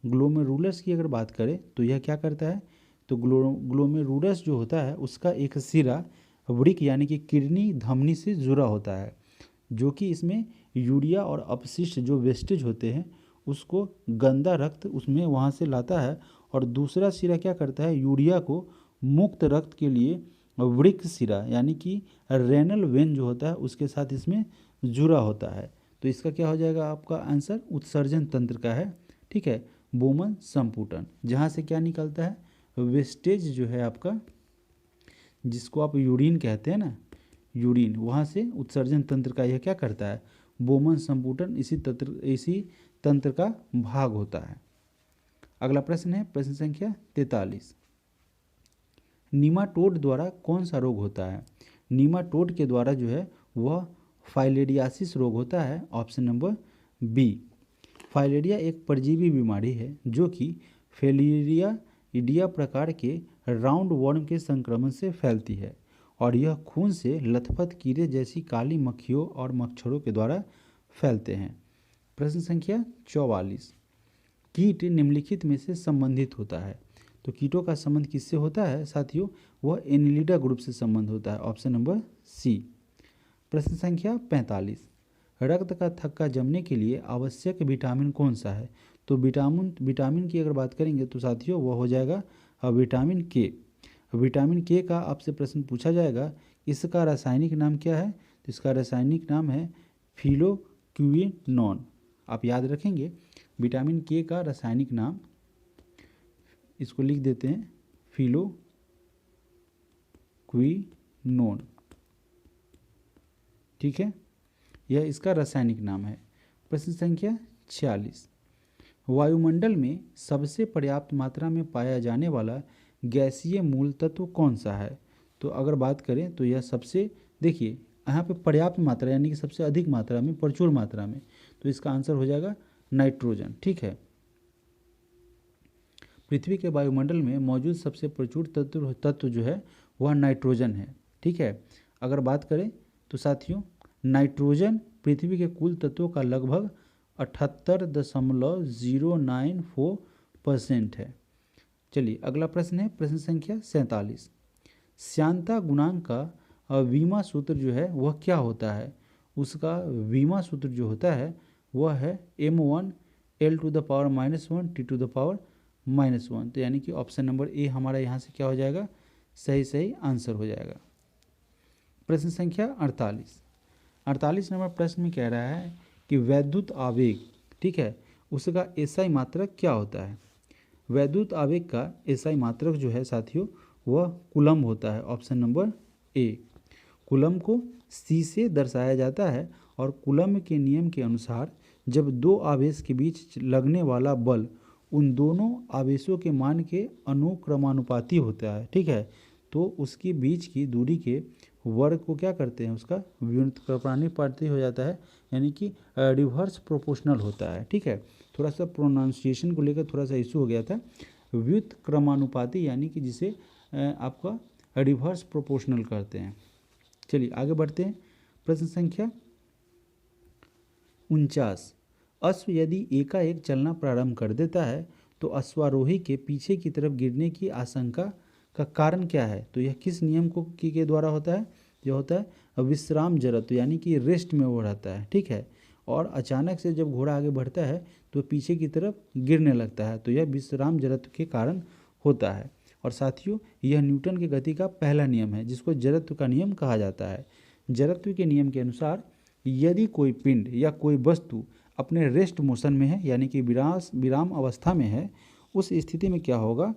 ग्लोमेरुलस की अगर बात करें तो यह क्या करता है, तो ग्लोमेरुलस जो होता है उसका एक सिरा वृक्क यानी कि किडनी धमनी से जुड़ा होता है, जो कि इसमें यूरिया और अपशिष्ट जो वेस्टेज होते हैं उसको गंदा रक्त उसमें वहाँ से लाता है, और दूसरा सिरा क्या करता है, यूरिया को मुक्त रक्त के लिए वृक्क सिरा यानी कि रेनल वेन जो होता है उसके साथ इसमें जुड़ा होता है। तो इसका क्या हो जाएगा, आपका आंसर उत्सर्जन तंत्र का है, ठीक है, बोमन संपुटन, जहाँ से क्या निकलता है, वेस्टेज जो है आपका, जिसको आप यूरिन कहते हैं ना, यूरिन, वहाँ से उत्सर्जन तंत्र का यह क्या करता है, बोमन संपुटन इसी तंत्र का भाग होता है। अगला प्रश्न है प्रश्न संख्या 43, नीमाटोड द्वारा कौन सा रोग होता है? नीमाटोड के द्वारा जो है वह फाइलेरियासिस रोग होता है। Option number B. फाइलेरिया एक परजीवी बीमारी है जो कि फेलिरिया इडिया प्रकार के राउंड वर्म के संक्रमण से फैलती है और यह खून से लथपथ कीड़े जैसी काली मक्खियों और मच्छरों के द्वारा फैलते हैं। प्रश्न संख्या 44, कीट निम्नलिखित में से संबंधित होता है? तो कीटों का संबंध किससे होता है साथियों, वह एनिलिडा ग्रुप से संबंध होता है। Option number C. प्रश्न संख्या 45, रक्त का थक्का जमने के लिए आवश्यक विटामिन कौन सा है? तो विटामिन की अगर बात करेंगे तो साथियों वह हो जाएगा विटामिन के। विटामिन के का आपसे प्रश्न पूछा जाएगा, इसका रासायनिक नाम क्या है? तो इसका रासायनिक नाम है फिलोक्विनोन। आप याद रखेंगे विटामिन के का रासायनिक नाम, इसको लिख देते हैं फिलोक्विनोन, ठीक है, यह इसका रासायनिक नाम है। प्रश्न संख्या 46, वायुमंडल में सबसे पर्याप्त मात्रा में पाया जाने वाला गैसीय मूल तत्व कौन सा है? तो अगर बात करें तो यह सबसे, देखिए यहाँ पे पर्याप्त मात्रा यानी कि सबसे अधिक मात्रा में, प्रचुर मात्रा में, तो इसका आंसर हो जाएगा नाइट्रोजन, ठीक है। पृथ्वी के वायुमंडल में मौजूद सबसे प्रचुर तत्व जो है वह नाइट्रोजन है, ठीक है। अगर बात करें तो साथियों नाइट्रोजन पृथ्वी के कुल तत्वों का लगभग 78.094% है। चलिए अगला प्रश्न है प्रश्न संख्या 47, श्यानता गुणांक का वीमा सूत्र जो है वह क्या होता है? उसका वीमा सूत्र जो होता है वह है m1 l to the power -1 t to the power -1। तो यानी कि ऑप्शन नंबर ए हमारा यहाँ से क्या हो जाएगा, सही आंसर हो जाएगा। प्रश्न संख्या 48 नंबर प्रश्न में कह रहा है कि वैद्युत आवेग, ठीक है, उसका एसआई मात्रक क्या होता है? वैद्युत आवेग का एसआई मात्रक जो है साथियों वह कूलम्ब होता है। Option number A. कूलम्ब को सी से दर्शाया जाता है और कूलम्ब के नियम के अनुसार जब दो आवेश के बीच लगने वाला बल उन दोनों आवेशों के मान के अनुक्रमानुपाती होता है, ठीक है, तो उसके बीच की दूरी के वर्ग को क्या करते हैं, उसका व्युत्क्रमानुपाती हो जाता है, यानी कि रिवर्स प्रोपोर्शनल होता है, ठीक है। थोड़ा सा प्रोनाउंसिएशन को लेकर थोड़ा सा इशू हो गया था। व्युत्क्रमानुपाती यानी कि जिसे आपका रिवर्स प्रोपोर्शनल करते हैं। चलिए आगे बढ़ते हैं। प्रश्न संख्या 49। अश्व यदि एकाएक चलना प्रारंभ कर देता है तो अश्वारोही के पीछे की तरफ गिरने की आशंका का कारण क्या है? तो यह किस नियम को के द्वारा होता है? यह होता है विश्राम जड़त्व, यानी कि रेस्ट में वो रहता है, ठीक है। और अचानक से जब घोड़ा आगे बढ़ता है तो पीछे की तरफ गिरने लगता है, तो यह विश्राम जड़त्व के कारण होता है। और साथियों, यह न्यूटन की गति का पहला नियम है जिसको जड़त्व का नियम कहा जाता है। जड़त्व के नियम के अनुसार यदि कोई पिंड या कोई वस्तु अपने रेस्ट मोशन में है, यानी कि विराम अवस्था में है, उस स्थिति में क्या होगा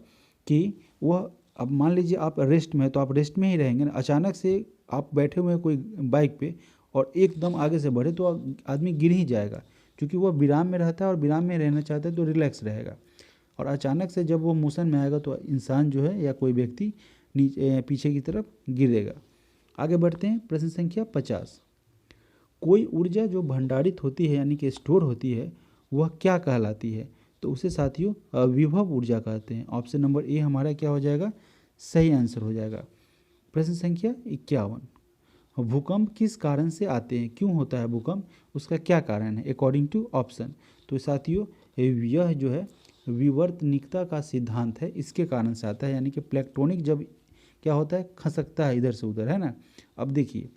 कि वह, अब मान लीजिए आप रेस्ट में है तो आप रेस्ट में ही रहेंगे ना। अचानक से आप बैठे हुए हैं कोई बाइक पे और एकदम आगे से बढ़े तो आदमी गिर ही जाएगा, क्योंकि वह विराम में रहता है और विराम में रहना चाहता है तो रिलैक्स रहेगा। और अचानक से जब वो मोशन में आएगा तो इंसान जो है या कोई व्यक्ति नीचे पीछे की तरफ गिरेगा। आगे बढ़ते हैं। प्रश्न संख्या 50। कोई ऊर्जा जो भंडारित होती है, यानी कि स्टोर होती है, वह क्या कहलाती है? तो उसे साथियों विभव ऊर्जा कहते हैं। ऑप्शन नंबर ए हमारा क्या हो जाएगा? सही आंसर हो जाएगा। प्रश्न संख्या 51। भूकंप किस कारण से आते हैं? क्यों होता है भूकंप? उसका क्या कारण है अकॉर्डिंग टू ऑप्शन? तो साथियों, यह जो है विवर्तनिकता का सिद्धांत है, इसके कारण से आता है। यानी कि प्लेक्टोनिक जब क्या होता है, खसकता है इधर से उधर, है ना। अब देखिए,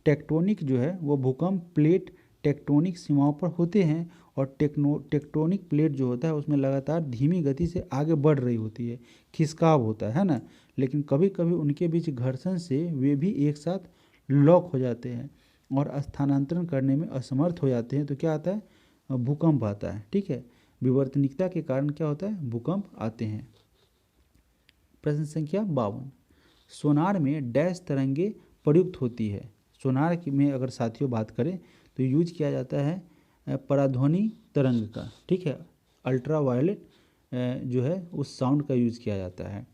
टेक्टोनिक जो है वो भूकंप प्लेट टेक्टोनिक सीमाओं पर होते हैं, और टेक्टोनिक प्लेट जो होता है उसमें लगातार धीमी गति से आगे बढ़ रही होती है, खिसकाव होता है ना। लेकिन कभी कभी उनके बीच घर्षण से वे भी एक साथ लॉक हो जाते हैं और स्थानांतरण करने में असमर्थ हो जाते हैं, तो क्या आता है? भूकंप आता है, ठीक है। विवर्तनिकता के कारण क्या होता है? भूकंप आते हैं। प्रश्न संख्या 52। सोनार में डैश तरंगे प्रयुक्त होती है। सोनार में अगर साथियों बात करें तो यूज किया जाता है पराध्वनि तरंग का, ठीक है। अल्ट्रा वायलेट जो है उस साउंड का यूज किया जाता है।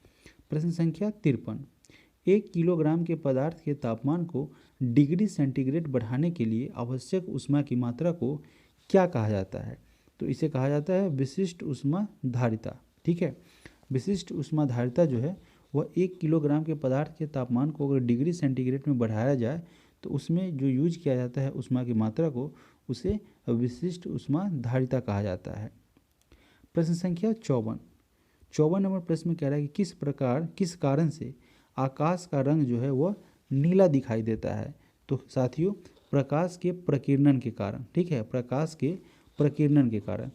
प्रश्न संख्या 53। 1 किलोग्राम के पदार्थ के तापमान को डिग्री सेंटीग्रेड बढ़ाने के लिए आवश्यक ऊष्मा की मात्रा को क्या कहा जाता है? तो इसे कहा जाता है विशिष्ट ऊष्मा धारिता, ठीक है। विशिष्ट ऊष्मा धारिता जो है वह 1 किलोग्राम के पदार्थ के तापमान को अगर डिग्री सेंटीग्रेड में बढ़ाया जाए तो उसमें जो यूज किया जाता है ऊष्मा की मात्रा को, उसे विशिष्ट ऊष्मा धारिता कहा जाता है। प्रश्न संख्या 54। 54 नंबर प्रश्न में कह रहा है कि किस कारण से आकाश का रंग जो है वह नीला दिखाई देता है? तो साथियों, प्रकाश के प्रकीर्णन के कारण, ठीक है। प्रकाश के प्रकीर्णन के कारण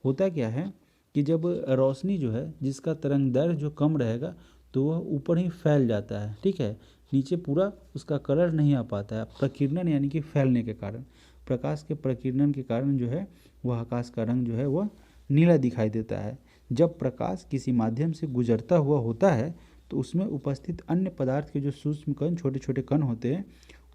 होता क्या है कि जब रोशनी जो है जिसका तरंग दैर्घ्य जो कम रहेगा तो वह ऊपर ही फैल जाता है, ठीक है। नीचे पूरा उसका कलर नहीं आ पाता है। प्रकीर्णन यानी कि फैलने के कारण, प्रकाश के प्रकीर्णन के कारण जो है वह आकाश का रंग जो है वह नीला दिखाई देता है। जब प्रकाश किसी माध्यम से गुजरता हुआ होता है तो उसमें उपस्थित अन्य पदार्थ के जो सूक्ष्म कण, छोटे छोटे कण होते हैं,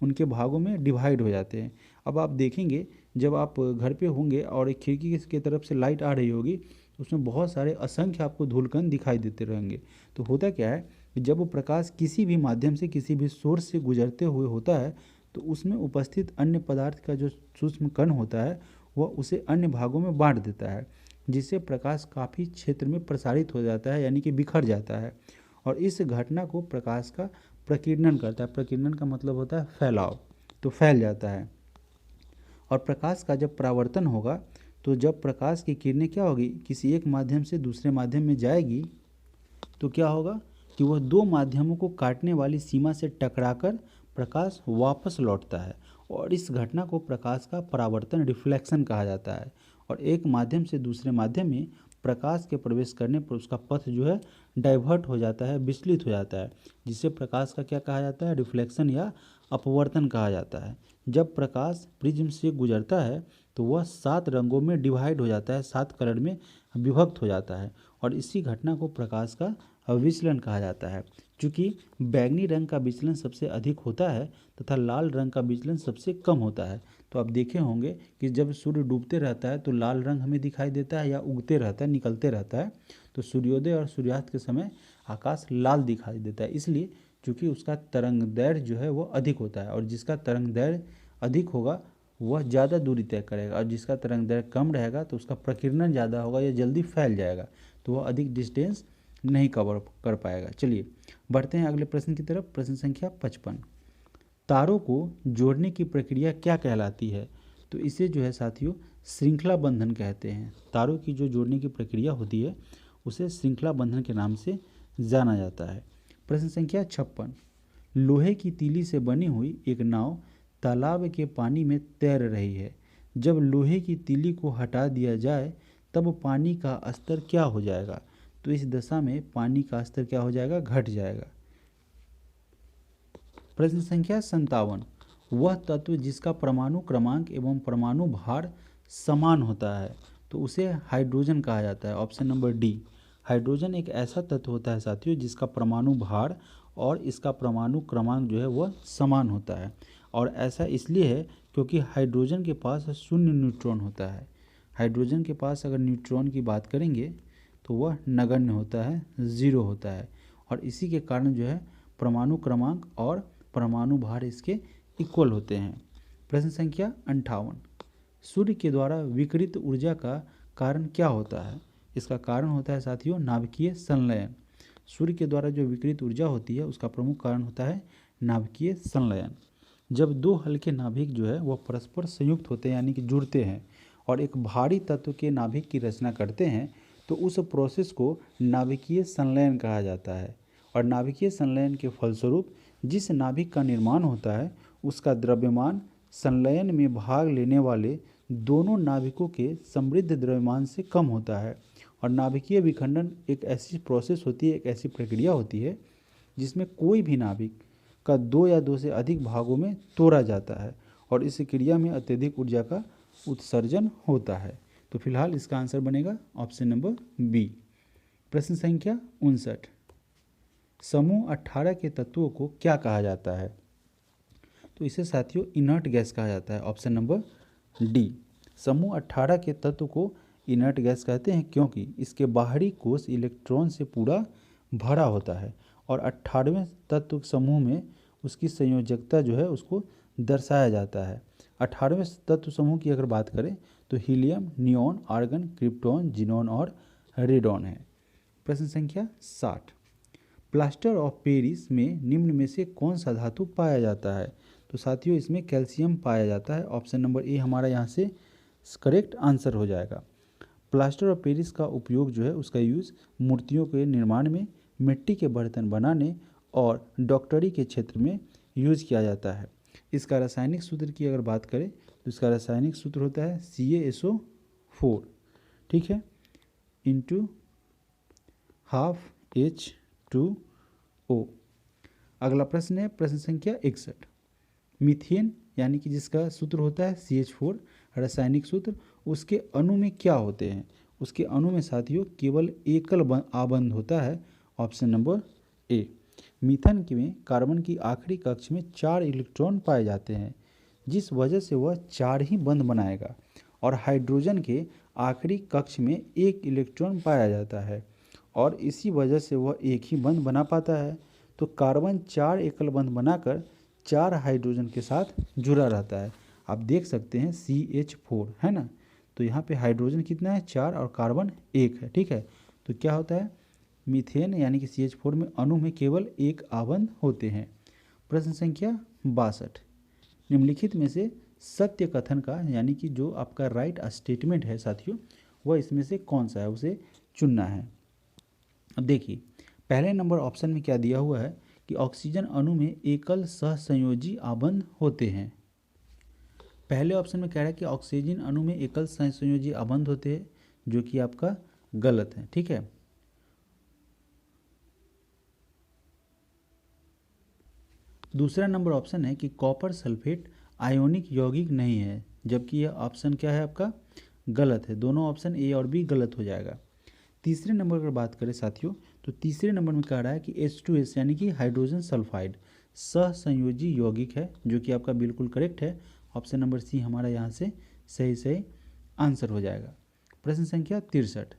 उनके भागों में डिवाइड हो जाते हैं। अब आप देखेंगे जब आप घर पे होंगे और एक खिड़की की तरफ से लाइट आ रही होगी, उसमें बहुत सारे असंख्य आपको धूलकण दिखाई देते रहेंगे। तो होता क्या है कि जब वो प्रकाश किसी भी माध्यम से, किसी भी सोर्स से गुजरते हुए होता है तो उसमें उपस्थित अन्य पदार्थ का जो सूक्ष्म कण होता है वह उसे अन्य भागों में बांट देता है, जिससे प्रकाश काफ़ी क्षेत्र में प्रसारित हो जाता है, यानी कि बिखर जाता है। और इस घटना को प्रकाश का प्रकीर्णन करता है। प्रकीर्णन का मतलब होता है फैलाव, तो फैल जाता है। और प्रकाश का जब परावर्तन होगा तो जब प्रकाश की किरणें क्या होगी, किसी एक माध्यम से दूसरे माध्यम में जाएगी तो क्या होगा कि वह दो माध्यमों को काटने वाली सीमा से टकराकर प्रकाश वापस लौटता है, और इस घटना को प्रकाश का परावर्तन, रिफ्लेक्शन कहा जाता है। और एक माध्यम से दूसरे माध्यम में प्रकाश के प्रवेश करने पर उसका पथ जो है डाइवर्ट हो जाता है, विचलित हो जाता है, जिससे प्रकाश का क्या कहा जाता है? रिफ्लेक्शन या अपवर्तन कहा जाता है। जब प्रकाश प्रिज्म से गुजरता है तो वह 7 रंगों में डिवाइड हो जाता है, 7 कलर में विभक्त हो जाता है, और इसी घटना को प्रकाश का विचलन कहा जाता है। चूँकि बैंगनी रंग का विचलन सबसे अधिक होता है तथा लाल रंग का विचलन सबसे कम होता है। तो आप देखे होंगे कि जब सूर्य डूबते रहता है तो लाल रंग हमें दिखाई देता है, या उगते रहता है, निकलते रहता है, तो सूर्योदय और सूर्यास्त के समय आकाश लाल दिखाई देता है, इसलिए क्योंकि उसका तरंग दैर्घ्य जो है वो अधिक होता है, और जिसका तरंग दैर्घ्य अधिक होगा वह ज़्यादा दूरी तय करेगा, और जिसका तरंग दैर्घ्य कम रहेगा तो उसका प्रकीर्णन ज़्यादा होगा या जल्दी फैल जाएगा, तो वह अधिक डिस्टेंस नहीं कवर कर पाएगा। चलिए बढ़ते हैं अगले प्रश्न की तरफ। प्रश्न संख्या 55, तारों को जोड़ने की प्रक्रिया क्या कहलाती है? तो इसे जो है साथियों श्रृंखला बंधन कहते हैं। तारों की जो जोड़ने की प्रक्रिया होती है उसे श्रृंखला बंधन के नाम से जाना जाता है। प्रश्न संख्या 56, लोहे की तीली से बनी हुई एक नाव तालाब के पानी में तैर रही है। जब लोहे की तीली को हटा दिया जाए तब पानी का स्तर क्या हो जाएगा? तो इस दशा में पानी का स्तर क्या हो जाएगा? घट जाएगा। प्रश्न संख्या 57, वह तत्व जिसका परमाणु क्रमांक एवं परमाणु भार समान होता है तो उसे हाइड्रोजन कहा जाता है। Option number D. हाइड्रोजन एक ऐसा तत्व होता है साथियों जिसका परमाणु भार और इसका परमाणु क्रमांक जो है वह समान होता है, और ऐसा इसलिए है क्योंकि हाइड्रोजन के पास शून्य न्यूट्रॉन होता है। हाइड्रोजन के पास अगर न्यूट्रॉन की बात करेंगे तो वह नगण्य होता है, ज़ीरो होता है, और इसी के कारण जो है परमाणु क्रमांक और परमाणु भार इसके इक्वल होते हैं। प्रश्न संख्या 58, सूर्य के द्वारा विकिरित ऊर्जा का कारण क्या होता है? इसका कारण होता है साथियों नाभिकीय संलयन। सूर्य के द्वारा जो विकिरित ऊर्जा होती है उसका प्रमुख कारण होता है नाभिकीय संलयन। जब दो हल्के नाभिक जो है वह परस्पर संयुक्त होते हैं यानी कि जुड़ते हैं और एक भारी तत्व के नाभिक की रचना करते हैं तो उस प्रोसेस को नाभिकीय संलयन कहा जाता है। और नाभिकीय संलयन के फलस्वरूप जिस नाभिक का निर्माण होता है उसका द्रव्यमान संलयन में भाग लेने वाले दोनों नाभिकों के समृद्ध द्रव्यमान से कम होता है। और नाभिकीय विखंडन एक ऐसी प्रोसेस होती है, एक ऐसी प्रक्रिया होती है जिसमें कोई भी नाभिक का दो या दो से अधिक भागों में तोड़ा जाता है और इस क्रिया में अत्यधिक ऊर्जा का उत्सर्जन होता है। तो फिलहाल इसका आंसर बनेगा ऑप्शन नंबर बी। प्रश्न संख्या 59, समूह 18 के तत्वों को क्या कहा जाता है? तो इसे साथियों इनर्ट गैस कहा जाता है। Option number D. समूह 18 के तत्व को इनर्ट गैस कहते हैं क्योंकि इसके बाहरी कोश इलेक्ट्रॉन से पूरा भरा होता है और 18वें तत्व समूह में उसकी संयोजकता जो है उसको दर्शाया जाता है। 18वें तत्व समूह की अगर बात करें तो helium, neon, argon, krypton, xenon और रेडॉन है। प्रश्न संख्या 60, प्लास्टर ऑफ पेरिस में निम्न में से कौन सा धातु पाया जाता है? तो साथियों इसमें कैल्शियम पाया जाता है। ऑप्शन नंबर ए हमारा यहाँ से करेक्ट आंसर हो जाएगा। प्लास्टर ऑफ पेरिस का उपयोग जो है उसका यूज़ मूर्तियों के निर्माण में, मिट्टी के बर्तन बनाने और डॉक्टरी के क्षेत्र में यूज़ किया जाता है। इसका रासायनिक सूत्र की अगर बात करें तो इसका रासायनिक सूत्र होता है CaSO4, ठीक है, इंटू हाफ H2O। अगला प्रश्न है प्रश्न संख्या 61, मीथेन यानी कि जिसका सूत्र होता है CH4 रासायनिक सूत्र, उसके अणु में क्या होते हैं? उसके अणु में साथियों केवल एकल आबंध होता है। Option number A. मीथेन में कार्बन की आखिरी कक्ष में 4 इलेक्ट्रॉन पाए जाते हैं जिस वजह से वह 4 ही बंध बनाएगा, और हाइड्रोजन के आखिरी कक्ष में 1 इलेक्ट्रॉन पाया जाता है और इसी वजह से वह एक ही बंध बना पाता है। तो कार्बन 4 एकल बंध बनाकर 4 हाइड्रोजन के साथ जुड़ा रहता है। आप देख सकते हैं CH4 है ना, तो यहाँ पे हाइड्रोजन कितना है 4 और कार्बन 1 है, ठीक है। तो क्या होता है मीथेन यानी कि CH4 में अणु में केवल 1 आबंध होते हैं। प्रश्न संख्या 62, निम्नलिखित में से सत्य कथन का यानी कि जो आपका राइट स्टेटमेंट है साथियों वह इसमें से कौन सा है उसे चुनना है। अब देखिए पहले नंबर ऑप्शन में क्या दिया हुआ है कि ऑक्सीजन अणु में एकल सहसंयोजी आबंध होते हैं। पहले ऑप्शन में कह रहा है कि ऑक्सीजन अणु में एकल सहसंयोजी आबंध होते हैं, जो कि आपका गलत है, ठीक है। दूसरा नंबर ऑप्शन है कि कॉपर सल्फेट आयोनिक यौगिक नहीं है, जबकि यह ऑप्शन क्या है आपका गलत है। दोनों ऑप्शन ए और बी गलत हो जाएगा। तीसरे नंबर पर बात करें साथियों तो तीसरे नंबर में कह रहा है कि H2S यानी कि हाइड्रोजन सल्फाइड सहसंयोजी यौगिक है, जो कि आपका बिल्कुल करेक्ट है। ऑप्शन नंबर सी हमारा यहाँ से सही आंसर हो जाएगा। प्रश्न संख्या 63,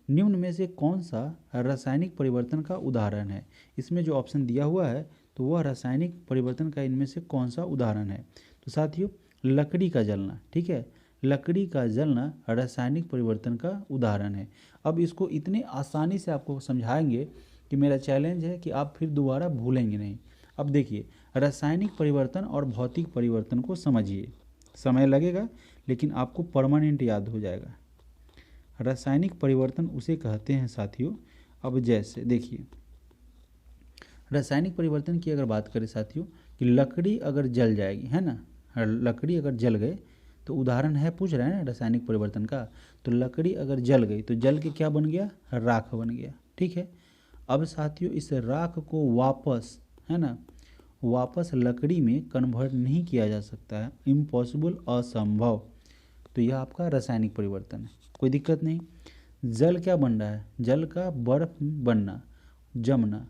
निम्न में से कौन सा रासायनिक परिवर्तन का उदाहरण है? इसमें जो ऑप्शन दिया हुआ है तो वह रासायनिक परिवर्तन का इनमें से कौन सा उदाहरण है? तो साथियों लकड़ी का जलना, ठीक है, लकड़ी का जलना रासायनिक परिवर्तन का उदाहरण है। अब इसको इतने आसानी से आपको समझाएंगे कि मेरा चैलेंज है कि आप फिर दोबारा भूलेंगे नहीं। अब देखिए, रासायनिक परिवर्तन और भौतिक परिवर्तन को समझिए, समय लगेगा लेकिन आपको परमानेंट याद हो जाएगा। रासायनिक परिवर्तन उसे कहते हैं साथियों। अब जैसे देखिए, रासायनिक परिवर्तन की अगर बात करें साथियों कि लकड़ी अगर जल जाएगी, है ना, लकड़ी अगर जल गए तो उदाहरण है, पूछ रहे हैं ना रासायनिक परिवर्तन का, तो लकड़ी अगर जल गई तो जल के क्या बन गया, राख बन गया। ठीक है। अब साथियों इस राख को वापस, है ना, वापस लकड़ी में कन्वर्ट नहीं किया जा सकता है, इम्पॉसिबल, असंभव। तो यह आपका रासायनिक परिवर्तन है, कोई दिक्कत नहीं। जल क्या बन रहा है, जल का बर्फ बनना, जमना।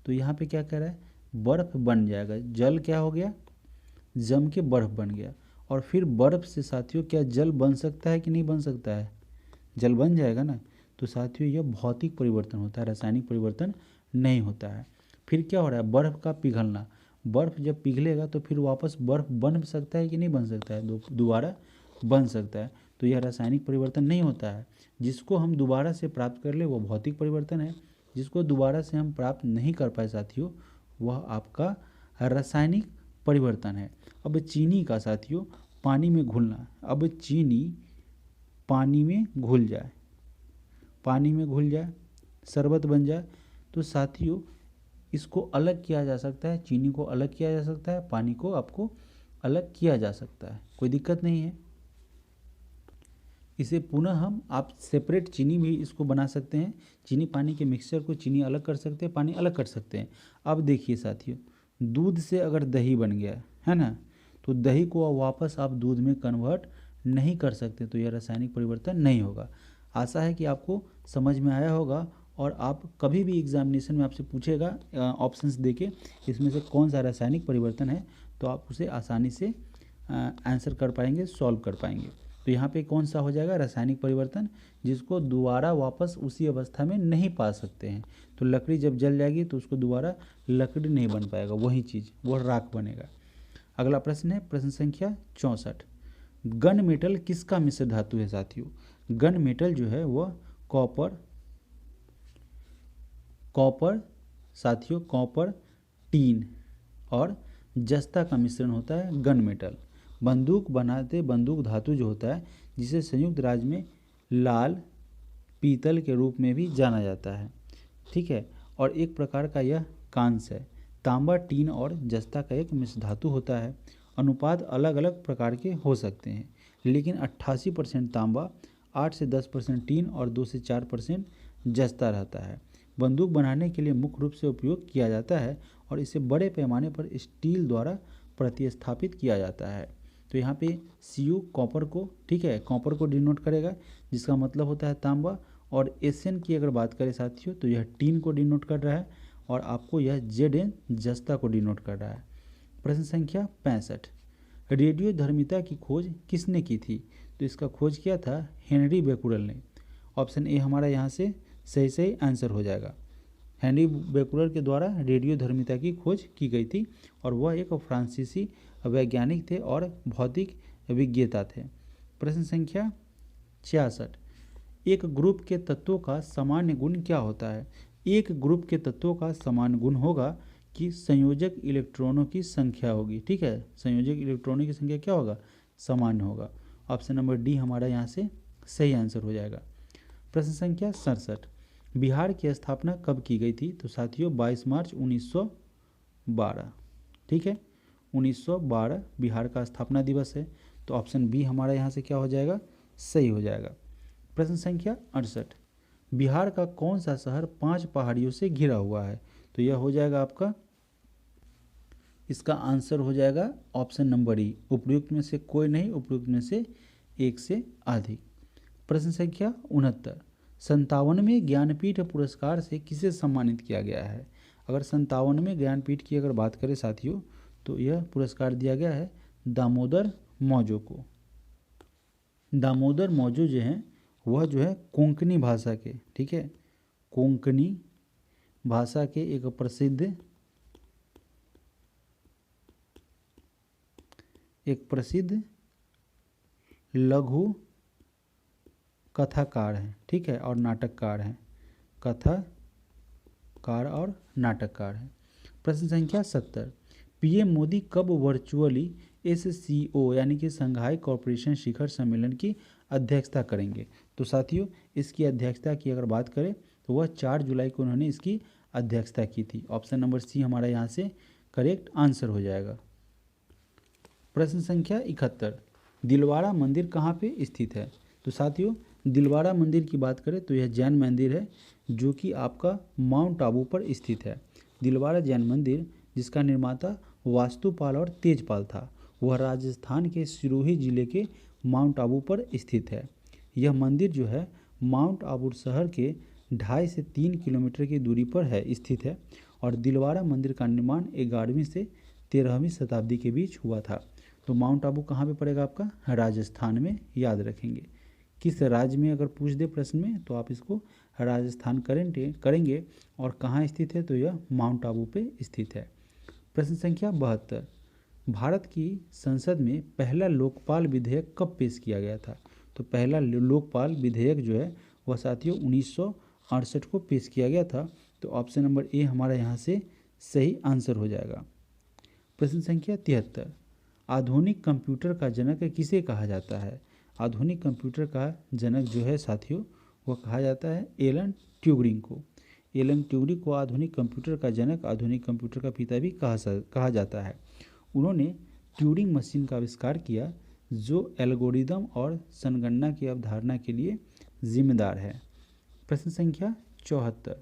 तो यहाँ पे क्या कह रहा है, बर्फ बन जाएगा, जल क्या हो गया, जम के बर्फ बन गया। और फिर बर्फ से साथियों क्या जल बन सकता है कि नहीं बन सकता है, जल बन जाएगा ना। तो साथियों यह भौतिक परिवर्तन होता है, रासायनिक परिवर्तन नहीं होता है। फिर क्या हो रहा है, बर्फ का पिघलना, बर्फ जब पिघलेगा तो फिर वापस बर्फ बन सकता है कि नहीं बन सकता है, दोबारा बन सकता है। तो यह रासायनिक परिवर्तन नहीं होता है। जिसको हम दोबारा से प्राप्त कर ले वो भौतिक परिवर्तन है, जिसको दोबारा से हम प्राप्त नहीं कर पाए साथियों वह आपका रासायनिक परिवर्तन है। अब चीनी का साथियों पानी में घुलना, अब चीनी पानी में घुल जाए, पानी में घुल जाए, शरबत बन जाए, तो साथियों इसको अलग किया जा सकता है, चीनी को अलग किया जा सकता है, पानी को आपको अलग किया जा सकता है, कोई दिक्कत नहीं है। इसे पुनः हम आप सेपरेट चीनी भी इसको बना सकते हैं, चीनी पानी के मिक्सचर को चीनी अलग कर सकते हैं, पानी अलग कर सकते हैं। अब देखिए साथियों, दूध से अगर दही बन गया है ना, तो दही को वापस आप दूध में कन्वर्ट नहीं कर सकते, तो यह रासायनिक परिवर्तन नहीं होगा। आशा है कि आपको समझ में आया होगा और आप कभी भी एग्जामिनेशन में आपसे पूछेगा ऑप्शंस देके इसमें से कौन सा रासायनिक परिवर्तन है, तो आप उसे आसानी से आंसर कर पाएंगे, सॉल्व कर पाएंगे। तो यहाँ पे कौन सा हो जाएगा, रासायनिक परिवर्तन, जिसको दोबारा वापस उसी अवस्था में नहीं पा सकते हैं। तो लकड़ी जब जल जाएगी तो उसको दोबारा लकड़ी नहीं बन पाएगा, वही चीज़ वह राख बनेगा। अगला प्रश्न है प्रश्न संख्या 64। गन मेटल किसका मिश्र धातु है साथियों। गन मेटल जो है वह कॉपर साथियों, कॉपर, टीन और जस्ता का मिश्रण होता है गन मेटल। बंदूक बनाते बंदूक धातु जो होता है जिसे संयुक्त राज्य में लाल पीतल के रूप में भी जाना जाता है। ठीक है। और एक प्रकार का यह कांस है। तांबा, टीन और जस्ता का एक मिश्र धातु होता है। अनुपात अलग अलग प्रकार के हो सकते हैं, लेकिन 88% तांबा, 8 से 10% टीन और 2 से 4% जस्ता रहता है। बंदूक बनाने के लिए मुख्य रूप से उपयोग किया जाता है और इसे बड़े पैमाने पर स्टील द्वारा प्रतिस्थापित किया जाता है। तो यहाँ पे Cu कॉपर को, ठीक है, कॉपर को डिनोट करेगा जिसका मतलब होता है तांबा। और Sn की अगर बात करें साथियों तो यह टीन को डिनोट कर रहा है और आपको यह Zn जस्ता को डिनोट कर रहा है। प्रश्न संख्या 65। रेडियो धर्मिता की खोज किसने की थी। तो इसका खोज किया था हेनरी बेकुरल ने। ऑप्शन ए हमारा यहाँ से सही आंसर हो जाएगा। हेनरी बेकुरल के द्वारा रेडियो धर्मिता की खोज की गई थी और वह एक फ्रांसीसी वैज्ञानिक थे और भौतिक विज्ञता थे। प्रश्न संख्या 66। एक ग्रुप के तत्वों का सामान्य गुण क्या होता है। एक ग्रुप के तत्वों का सामान्य गुण होगा कि संयोजक इलेक्ट्रॉनों की संख्या होगी। ठीक है, संयोजक इलेक्ट्रॉनों की संख्या क्या होगा, सामान्य होगा। ऑप्शन नंबर डी हमारा यहाँ से सही आंसर हो जाएगा। प्रश्न संख्या 67। बिहार की स्थापना कब की गई थी। तो साथियों 22 मार्च 1912। ठीक है, 1912 बिहार का स्थापना दिवस है। तो ऑप्शन बी हमारा यहाँ से क्या हो जाएगा, सही हो जाएगा। प्रश्न संख्या 68। बिहार का कौन सा शहर 5 पहाड़ियों से घिरा हुआ है। तो यह हो जाएगा आपका, इसका आंसर हो जाएगा ऑप्शन नंबर ई, उपयुक्त में से कोई नहीं, उपयुक्त में से एक से अधिक। प्रश्न संख्या 69। 57वें ज्ञानपीठ पुरस्कार से किसे सम्मानित किया गया है। अगर 57वें ज्ञानपीठ की अगर बात करें साथियों तो यह पुरस्कार दिया गया है दामोदर मौजो को। दामोदर मौजो जो हैं वह जो है कोंकणी भाषा के, ठीक है, कोंकणी भाषा के एक प्रसिद्ध लघु कथाकार हैं, ठीक है, और नाटककार हैं, कथाकार और नाटककार हैं। प्रश्न संख्या 70, पीएम मोदी कब वर्चुअली एससीओ यानी कि संघाई कॉरपोरेशन शिखर सम्मेलन की अध्यक्षता करेंगे? तो साथियों इसकी अध्यक्षता की अगर बात करें तो वह 4 जुलाई को उन्होंने इसकी अध्यक्षता की थी। ऑप्शन नंबर सी हमारा यहाँ से करेक्ट आंसर हो जाएगा। प्रश्न संख्या 71, दिलवाड़ा मंदिर कहाँ पे स्थित है? तो साथियों दिलवाड़ा मंदिर की बात करें तो यह जैन मंदिर है जो कि आपका माउंट आबू पर स्थित है। दिलवाड़ा जैन मंदिर जिसका निर्माता वास्तुपाल और तेजपाल था, वह राजस्थान के सिरोही जिले के माउंट आबू पर स्थित है। यह मंदिर जो है माउंट आबू शहर के 2.5 से 3 किलोमीटर की दूरी पर है स्थित है और दिलवाड़ा मंदिर का निर्माण 11वीं से 13वीं शताब्दी के बीच हुआ था। तो माउंट आबू कहाँ पे पड़ेगा आपका? राजस्थान में, याद रखेंगे। किस राज्य में अगर पूछ दे प्रश्न में तो आप इसको राजस्थान करेंगे और कहाँ स्थित है तो यह माउंट आबू पे स्थित है। प्रश्न संख्या 72, भारत की संसद में पहला लोकपाल विधेयक कब पेश किया गया था? तो पहला लोकपाल विधेयक जो है वह साथियों 1968 को पेश किया गया था। तो ऑप्शन नंबर ए हमारा यहाँ से सही आंसर हो जाएगा। प्रश्न संख्या 73, आधुनिक कंप्यूटर का जनक किसे कहा जाता है? आधुनिक कंप्यूटर का जनक जो है साथियों वह कहा जाता है एलन ट्यूरिंग को। एलन ट्यूरिंग को आधुनिक कंप्यूटर का जनक, आधुनिक कंप्यूटर का पिता भी कहा जाता है। उन्होंने ट्यूरिंग मशीन का आविष्कार किया जो एल्गोरिदम और संगणना की अवधारणा के लिए जिम्मेदार है। प्रश्न संख्या 74,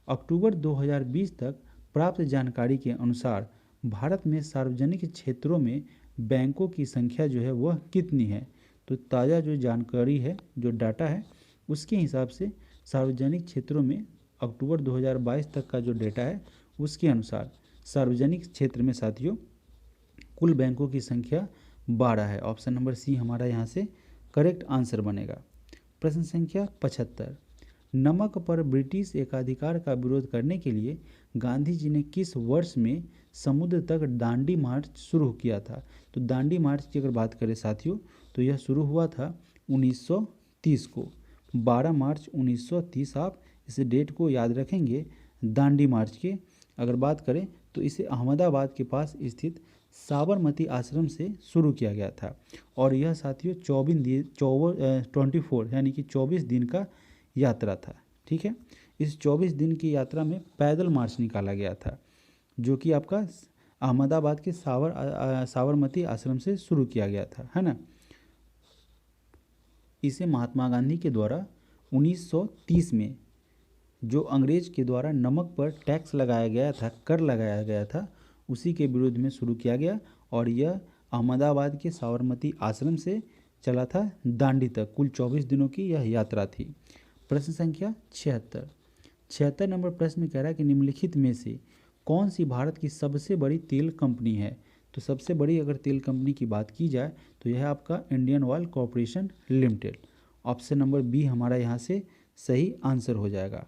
अक्टूबर 2020 तक प्राप्त जानकारी के अनुसार भारत में सार्वजनिक क्षेत्रों में बैंकों की संख्या जो है वह कितनी है? तो ताज़ा जो जानकारी है, जो डाटा है, उसके हिसाब से सार्वजनिक क्षेत्रों में अक्टूबर 2022 तक का जो डेटा है उसके अनुसार सार्वजनिक क्षेत्र में साथियों कुल बैंकों की संख्या 12 है। ऑप्शन नंबर सी हमारा यहाँ से करेक्ट आंसर बनेगा। प्रश्न संख्या 75, नमक पर ब्रिटिश एकाधिकार का विरोध करने के लिए गांधी जी ने किस वर्ष में समुद्र तक दांडी मार्च शुरू किया था? तो दांडी मार्च की अगर बात करें साथियों तो यह शुरू हुआ था 1930 को, 12 मार्च 1930। आप इस डेट को याद रखेंगे। दांडी मार्च की अगर बात करें तो इसे अहमदाबाद के पास स्थित साबरमती आश्रम से शुरू किया गया था और यह साथियों 24 यानी कि 24 दिन का यात्रा था। ठीक है, इस 24 दिन की यात्रा में पैदल मार्च निकाला गया था जो कि आपका अहमदाबाद के साबरमती आश्रम से शुरू किया गया था, है ना। इसे महात्मा गांधी के द्वारा 1930 में जो अंग्रेज के द्वारा नमक पर टैक्स लगाया गया था, कर लगाया गया था, उसी के विरोध में शुरू किया गया और यह अहमदाबाद के साबरमती आश्रम से चला था दांडी तक। कुल 24 दिनों की यह यात्रा थी। प्रश्न संख्या 76 नंबर प्रश्न में कह रहा है कि निम्नलिखित में से कौन सी भारत की सबसे बड़ी तेल कंपनी है? तो सबसे बड़ी अगर तेल कंपनी की बात की जाए तो यह आपका Indian Oil Corporation Limited. Option number B हमारा यहाँ से सही आंसर हो जाएगा।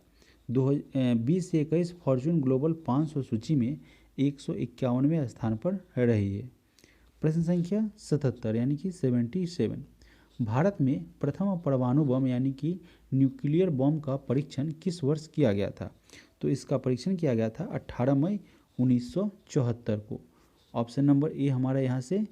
20 से 21 फॉर्च्यून ग्लोबल 500 सूची में 151वें स्थान पर रही है। प्रश्न संख्या 77 यानी कि 77, भारत में प्रथम परमाणु बम यानी कि न्यूक्लियर बम का परीक्षण किस वर्ष किया गया था? तो इसका परीक्षण किया गया था 18 मई 1974 को। ऑप्शन नंबर ए हमारा यहाँ से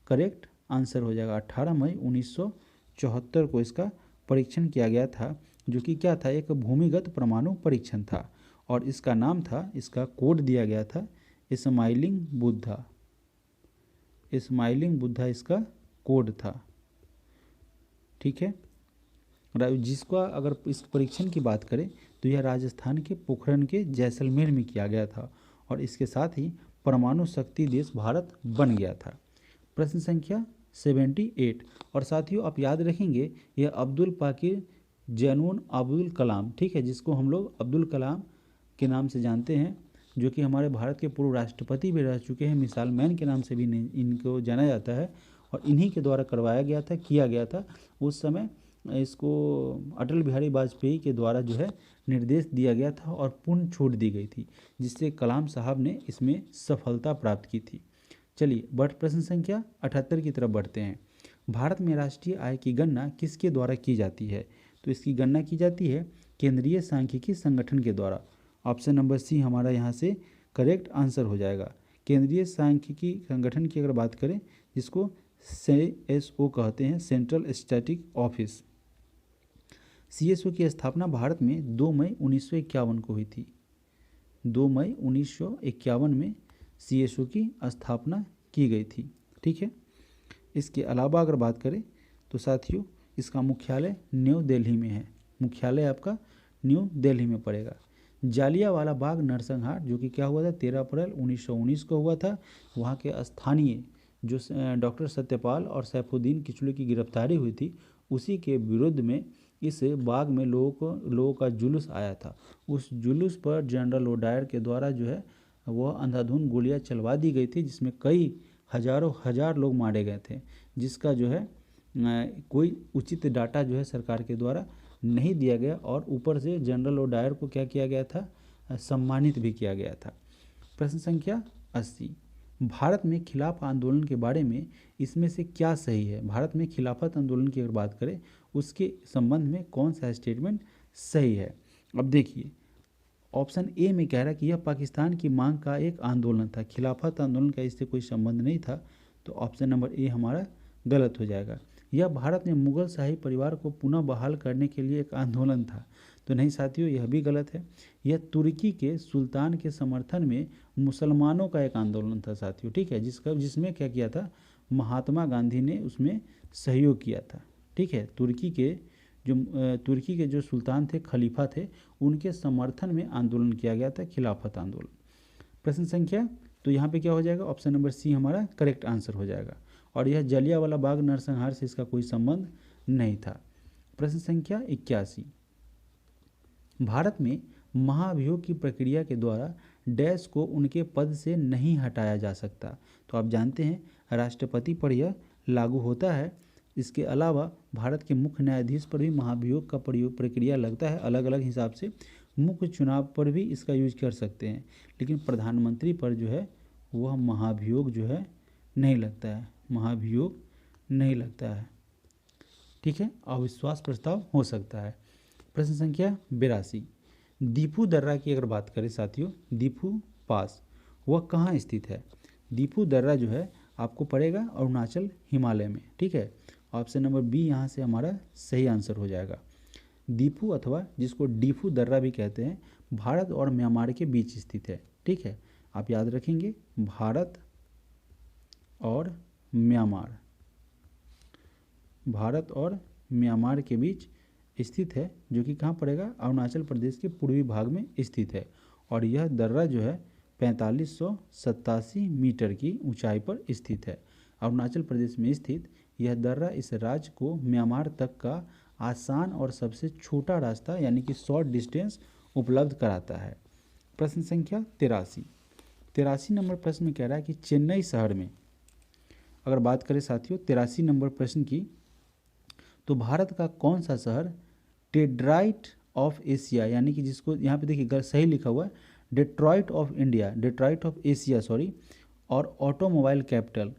करेक्ट आंसर हो जाएगा। 18 मई 1974 को इसका परीक्षण किया गया था जो कि क्या था, एक भूमिगत परमाणु परीक्षण था और इसका नाम था, इसका कोड दिया गया था स्माइलिंग बुद्धा। स्माइलिंग बुद्धा इसका कोड था। ठीक है, जिसका अगर इस परीक्षण की बात करें तो यह राजस्थान के पोखरण के जैसलमेर में किया गया था और इसके साथ ही परमाणु शक्ति देश भारत बन गया था। प्रश्न संख्या 78 और साथियों आप याद रखेंगे यह अब्दुल पाकिर जैनुन अब्दुल कलाम, ठीक है, जिसको हम लोग अब्दुल कलाम के नाम से जानते हैं, जो कि हमारे भारत के पूर्व राष्ट्रपति भी रह चुके हैं, मिसाइल मैन के नाम से भी इनको जाना जाता है और इन्हीं के द्वारा करवाया गया था, किया गया था। उस समय इसको अटल बिहारी वाजपेयी के द्वारा जो है निर्देश दिया गया था और पूर्ण छूट दी गई थी, जिससे कलाम साहब ने इसमें सफलता प्राप्त की थी। चलिए प्रश्न संख्या 78 की तरफ बढ़ते हैं। भारत में राष्ट्रीय आय की गणना किसके द्वारा की जाती है? तो इसकी गणना की जाती है केंद्रीय सांख्यिकी संगठन के द्वारा। ऑप्शन नंबर सी हमारा यहाँ से करेक्ट आंसर हो जाएगा। केंद्रीय सांख्यिकी संगठन की अगर बात करें, जिसको CSO कहते हैं, सेंट्रल स्टैटिक ऑफिस। CSO की स्थापना भारत में 2 मई 1951 को हुई थी। 2 मई 1951 में CSO की स्थापना की गई थी। ठीक है। इसके अलावा अगर बात करें तो साथियों, इसका मुख्यालय न्यू दिल्ली में है। मुख्यालय आपका न्यू दिल्ली में पड़ेगा। जालियांवाला बाग नरसंहार जो कि क्या हुआ था, 13 अप्रैल 1919 को हुआ था। वहाँ के स्थानीय जो डॉक्टर सत्यपाल और सैफुद्दीन किचलू की गिरफ्तारी हुई थी, उसी के विरुद्ध में इस बाग में लोगों का जुलूस आया था। उस जुलूस पर जनरल ओडायर के द्वारा जो है वह अंधाधुंध गोलियां चलवा दी गई थी, जिसमें कई हजार लोग मारे गए थे, जिसका जो है कोई उचित डाटा जो है सरकार के द्वारा नहीं दिया गया, और ऊपर से जनरल ओडायर को क्या किया गया था, सम्मानित भी किया गया था। प्रश्न संख्या 80, भारत में खिलाफ आंदोलन के बारे में इसमें से क्या सही है? भारत में खिलाफत आंदोलन की अगर बात करें, उसके संबंध में कौन सा स्टेटमेंट सही है? अब देखिए, ऑप्शन ए में कह रहा है कि यह पाकिस्तान की मांग का एक आंदोलन था, खिलाफत आंदोलन का इससे कोई संबंध नहीं था, तो ऑप्शन नंबर ए हमारा गलत हो जाएगा। यह भारत में मुगल शाही परिवार को पुनः बहाल करने के लिए एक आंदोलन था, तो नहीं साथियों, यह भी गलत है। यह तुर्की के सुल्तान के समर्थन में मुसलमानों का एक आंदोलन था साथियों। ठीक है, जिसमें क्या किया था, महात्मा गांधी ने उसमें सहयोग किया था। ठीक है, तुर्की के जो सुल्तान थे, खलीफा थे, उनके समर्थन में आंदोलन किया गया था, खिलाफत आंदोलन। प्रश्न संख्या, तो यहाँ पे क्या हो जाएगा, ऑप्शन नंबर सी हमारा करेक्ट आंसर हो जाएगा। और यह जलियांवाला बाग नरसंहार से इसका कोई संबंध नहीं था। प्रश्न संख्या 81, भारत में महाभियोग की प्रक्रिया के द्वारा डैश को उनके पद से नहीं हटाया जा सकता। तो आप जानते हैं राष्ट्रपति पर यह लागू होता है। इसके अलावा भारत के मुख्य न्यायाधीश पर भी महाभियोग का प्रक्रिया लगता है, अलग अलग हिसाब से। मुख्य चुनाव पर भी इसका यूज कर सकते हैं, लेकिन प्रधानमंत्री पर जो है वह महाभियोग जो है नहीं लगता है, महाभियोग नहीं लगता है। ठीक है, अविश्वास प्रस्ताव हो सकता है। प्रश्न संख्या 82, दीफू दर्रा की अगर बात करें साथियों, दीफू पास वह कहाँ स्थित है? दीफू दर्रा जो है आपको पड़ेगा अरुणाचल हिमालय में। ठीक है, ऑप्शन नंबर बी यहाँ से हमारा सही आंसर हो जाएगा। दीफू अथवा जिसको डीफू दर्रा भी कहते हैं, भारत और म्यांमार के बीच स्थित है। ठीक है, आप याद रखेंगे, भारत और म्यांमार, भारत और म्यांमार के बीच स्थित है, जो कि कहाँ पड़ेगा, अरुणाचल प्रदेश के पूर्वी भाग में स्थित है। और यह दर्रा जो है 4587 मीटर की ऊंचाई पर स्थित है। अरुणाचल प्रदेश में स्थित यह दर्रा इस राज्य को म्यांमार तक का आसान और सबसे छोटा रास्ता यानी कि शॉर्ट डिस्टेंस उपलब्ध कराता है। प्रश्न संख्या 83 नंबर प्रश्न में कह रहा है कि चेन्नई शहर में अगर बात करें साथियों 83 नंबर प्रश्न की, तो भारत का कौन सा शहर डेट्रॉइट ऑफ एशिया, यानी कि जिसको यहाँ पे देखिए सही लिखा हुआ है, Detroit of India, Detroit of Asia sorry, और ऑटोमोबाइल कैपिटल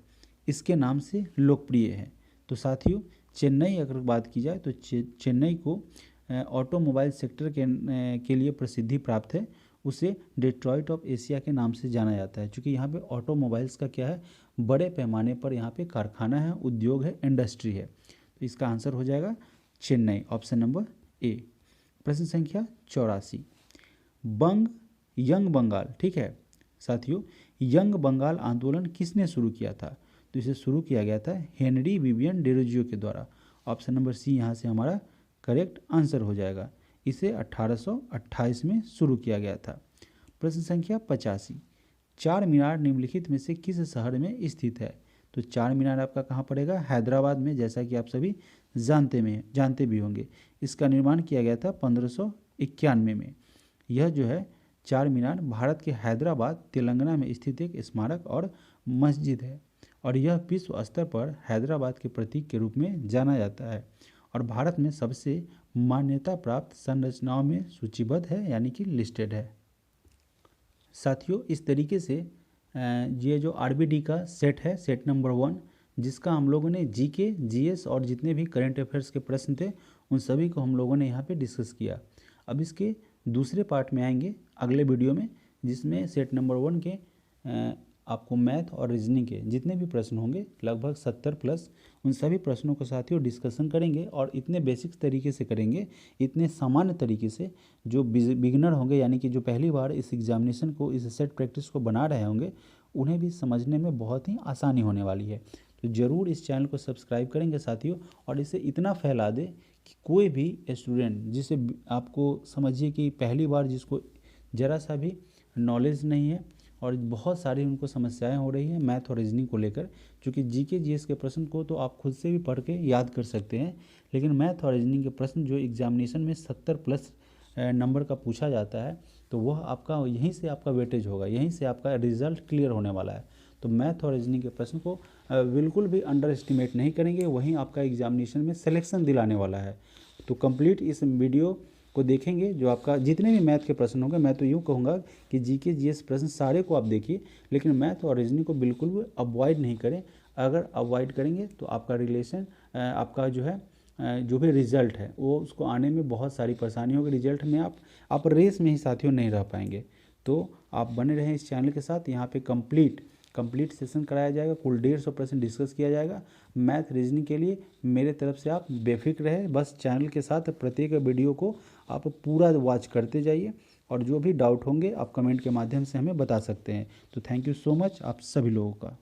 इसके नाम से लोकप्रिय है। तो साथियों चेन्नई अगर बात की जाए तो चेन्नई को ऑटोमोबाइल सेक्टर के लिए प्रसिद्धि प्राप्त है। उसे डेट्रॉइट ऑफ एशिया के नाम से जाना जाता है, क्योंकि यहाँ पे ऑटोमोबाइल्स का क्या है, बड़े पैमाने पर यहाँ पे कारखाना है, उद्योग है, इंडस्ट्री है। तो इसका आंसर हो जाएगा चेन्नई, ऑप्शन नंबर ए। प्रश्न संख्या 84, यंग बंगाल, ठीक है साथियों, यंग बंगाल आंदोलन किसने शुरू किया था? तो इसे शुरू किया गया था हेनरी विवियन डेरोजियो के द्वारा। ऑप्शन नंबर सी यहाँ से हमारा करेक्ट आंसर हो जाएगा। इसे 1828 में शुरू किया गया था। प्रश्न संख्या 85, चार मीनार निम्नलिखित में से किस शहर में स्थित है? तो चार मीनार आपका कहाँ पड़ेगा, हैदराबाद में, जैसा कि आप सभी जानते भी होंगे। इसका निर्माण किया गया था 1591 में। यह जो है चार मीनार भारत के हैदराबाद तेलंगाना में स्थित एक स्मारक और मस्जिद है, और यह विश्व स्तर पर हैदराबाद के प्रतीक के रूप में जाना जाता है, और भारत में सबसे मान्यता प्राप्त संरचनाओं में सूचीबद्ध है, यानी कि लिस्टेड है। साथियों इस तरीके से ये जो आरबीडी का सेट है, सेट नंबर 1, जिसका हम लोगों ने जीके, जीएस और जितने भी करंट अफेयर्स के प्रश्न थे उन सभी को हम लोगों ने यहाँ पे डिस्कस किया। अब इसके दूसरे पार्ट में आएंगे अगले वीडियो में, जिसमें सेट नंबर 1 के आपको मैथ और रीजनिंग के जितने भी प्रश्न होंगे लगभग 70 प्लस, उन सभी प्रश्नों को साथियों डिस्कशन करेंगे और इतने बेसिक्स तरीके से करेंगे, इतने सामान्य तरीके से, जो बिगिनर होंगे यानी कि जो पहली बार इस एग्जामिनेशन को, इस सेट प्रैक्टिस को बना रहे होंगे, उन्हें भी समझने में बहुत ही आसानी होने वाली है। तो ज़रूर इस चैनल को सब्सक्राइब करेंगे साथियों, और इसे इतना फैला दें कि कोई भी स्टूडेंट जिसे आपको समझिए कि पहली बार जिसको ज़रा सा भी नॉलेज नहीं है और बहुत सारी उनको समस्याएं हो रही हैं मैथ और रीजनिंग को लेकर, क्योंकि जीके जीएस के प्रश्न को तो आप खुद से भी पढ़ के याद कर सकते हैं, लेकिन मैथ और रीजनिंग के प्रश्न जो एग्जामिनेशन में 70 प्लस नंबर का पूछा जाता है, तो वह आपका यहीं से आपका वेटेज होगा, यहीं से आपका रिजल्ट क्लियर होने वाला है। तो मैथ और रीजनिंग के प्रश्न को बिल्कुल भी अंडर एस्टिमेट नहीं करेंगे, वहीं आपका एग्जामिनेशन में सिलेक्शन दिलाने वाला है। तो कंप्लीट इस वीडियो को देखेंगे, जो आपका जितने भी मैथ के प्रश्न होंगे, मैं तो यूँ कहूँगा कि जीके जीएस प्रश्न सारे को आप देखिए, लेकिन मैथ और रीजनिंग को बिल्कुल भी अवॉइड नहीं करें। अगर अवॉइड करेंगे तो आपका रिलेशन, आपका जो है जो भी रिजल्ट है वो उसको आने में बहुत सारी परेशानी होगी। रिजल्ट में आप रेस में ही साथियों नहीं रह पाएंगे। तो आप बने रहें इस चैनल के साथ, यहाँ पे कंप्लीट सेशन कराया जाएगा, कुल 150 प्रश्न डिस्कस किया जाएगा मैथ रीजनिंग के लिए। मेरे तरफ से आप बेफिक्र रहे, बस चैनल के साथ प्रत्येक वीडियो को आप पूरा वॉच करते जाइए, और जो भी डाउट होंगे आप कमेंट के माध्यम से हमें बता सकते हैं। तो थैंक यू सो मच आप सभी लोगों का।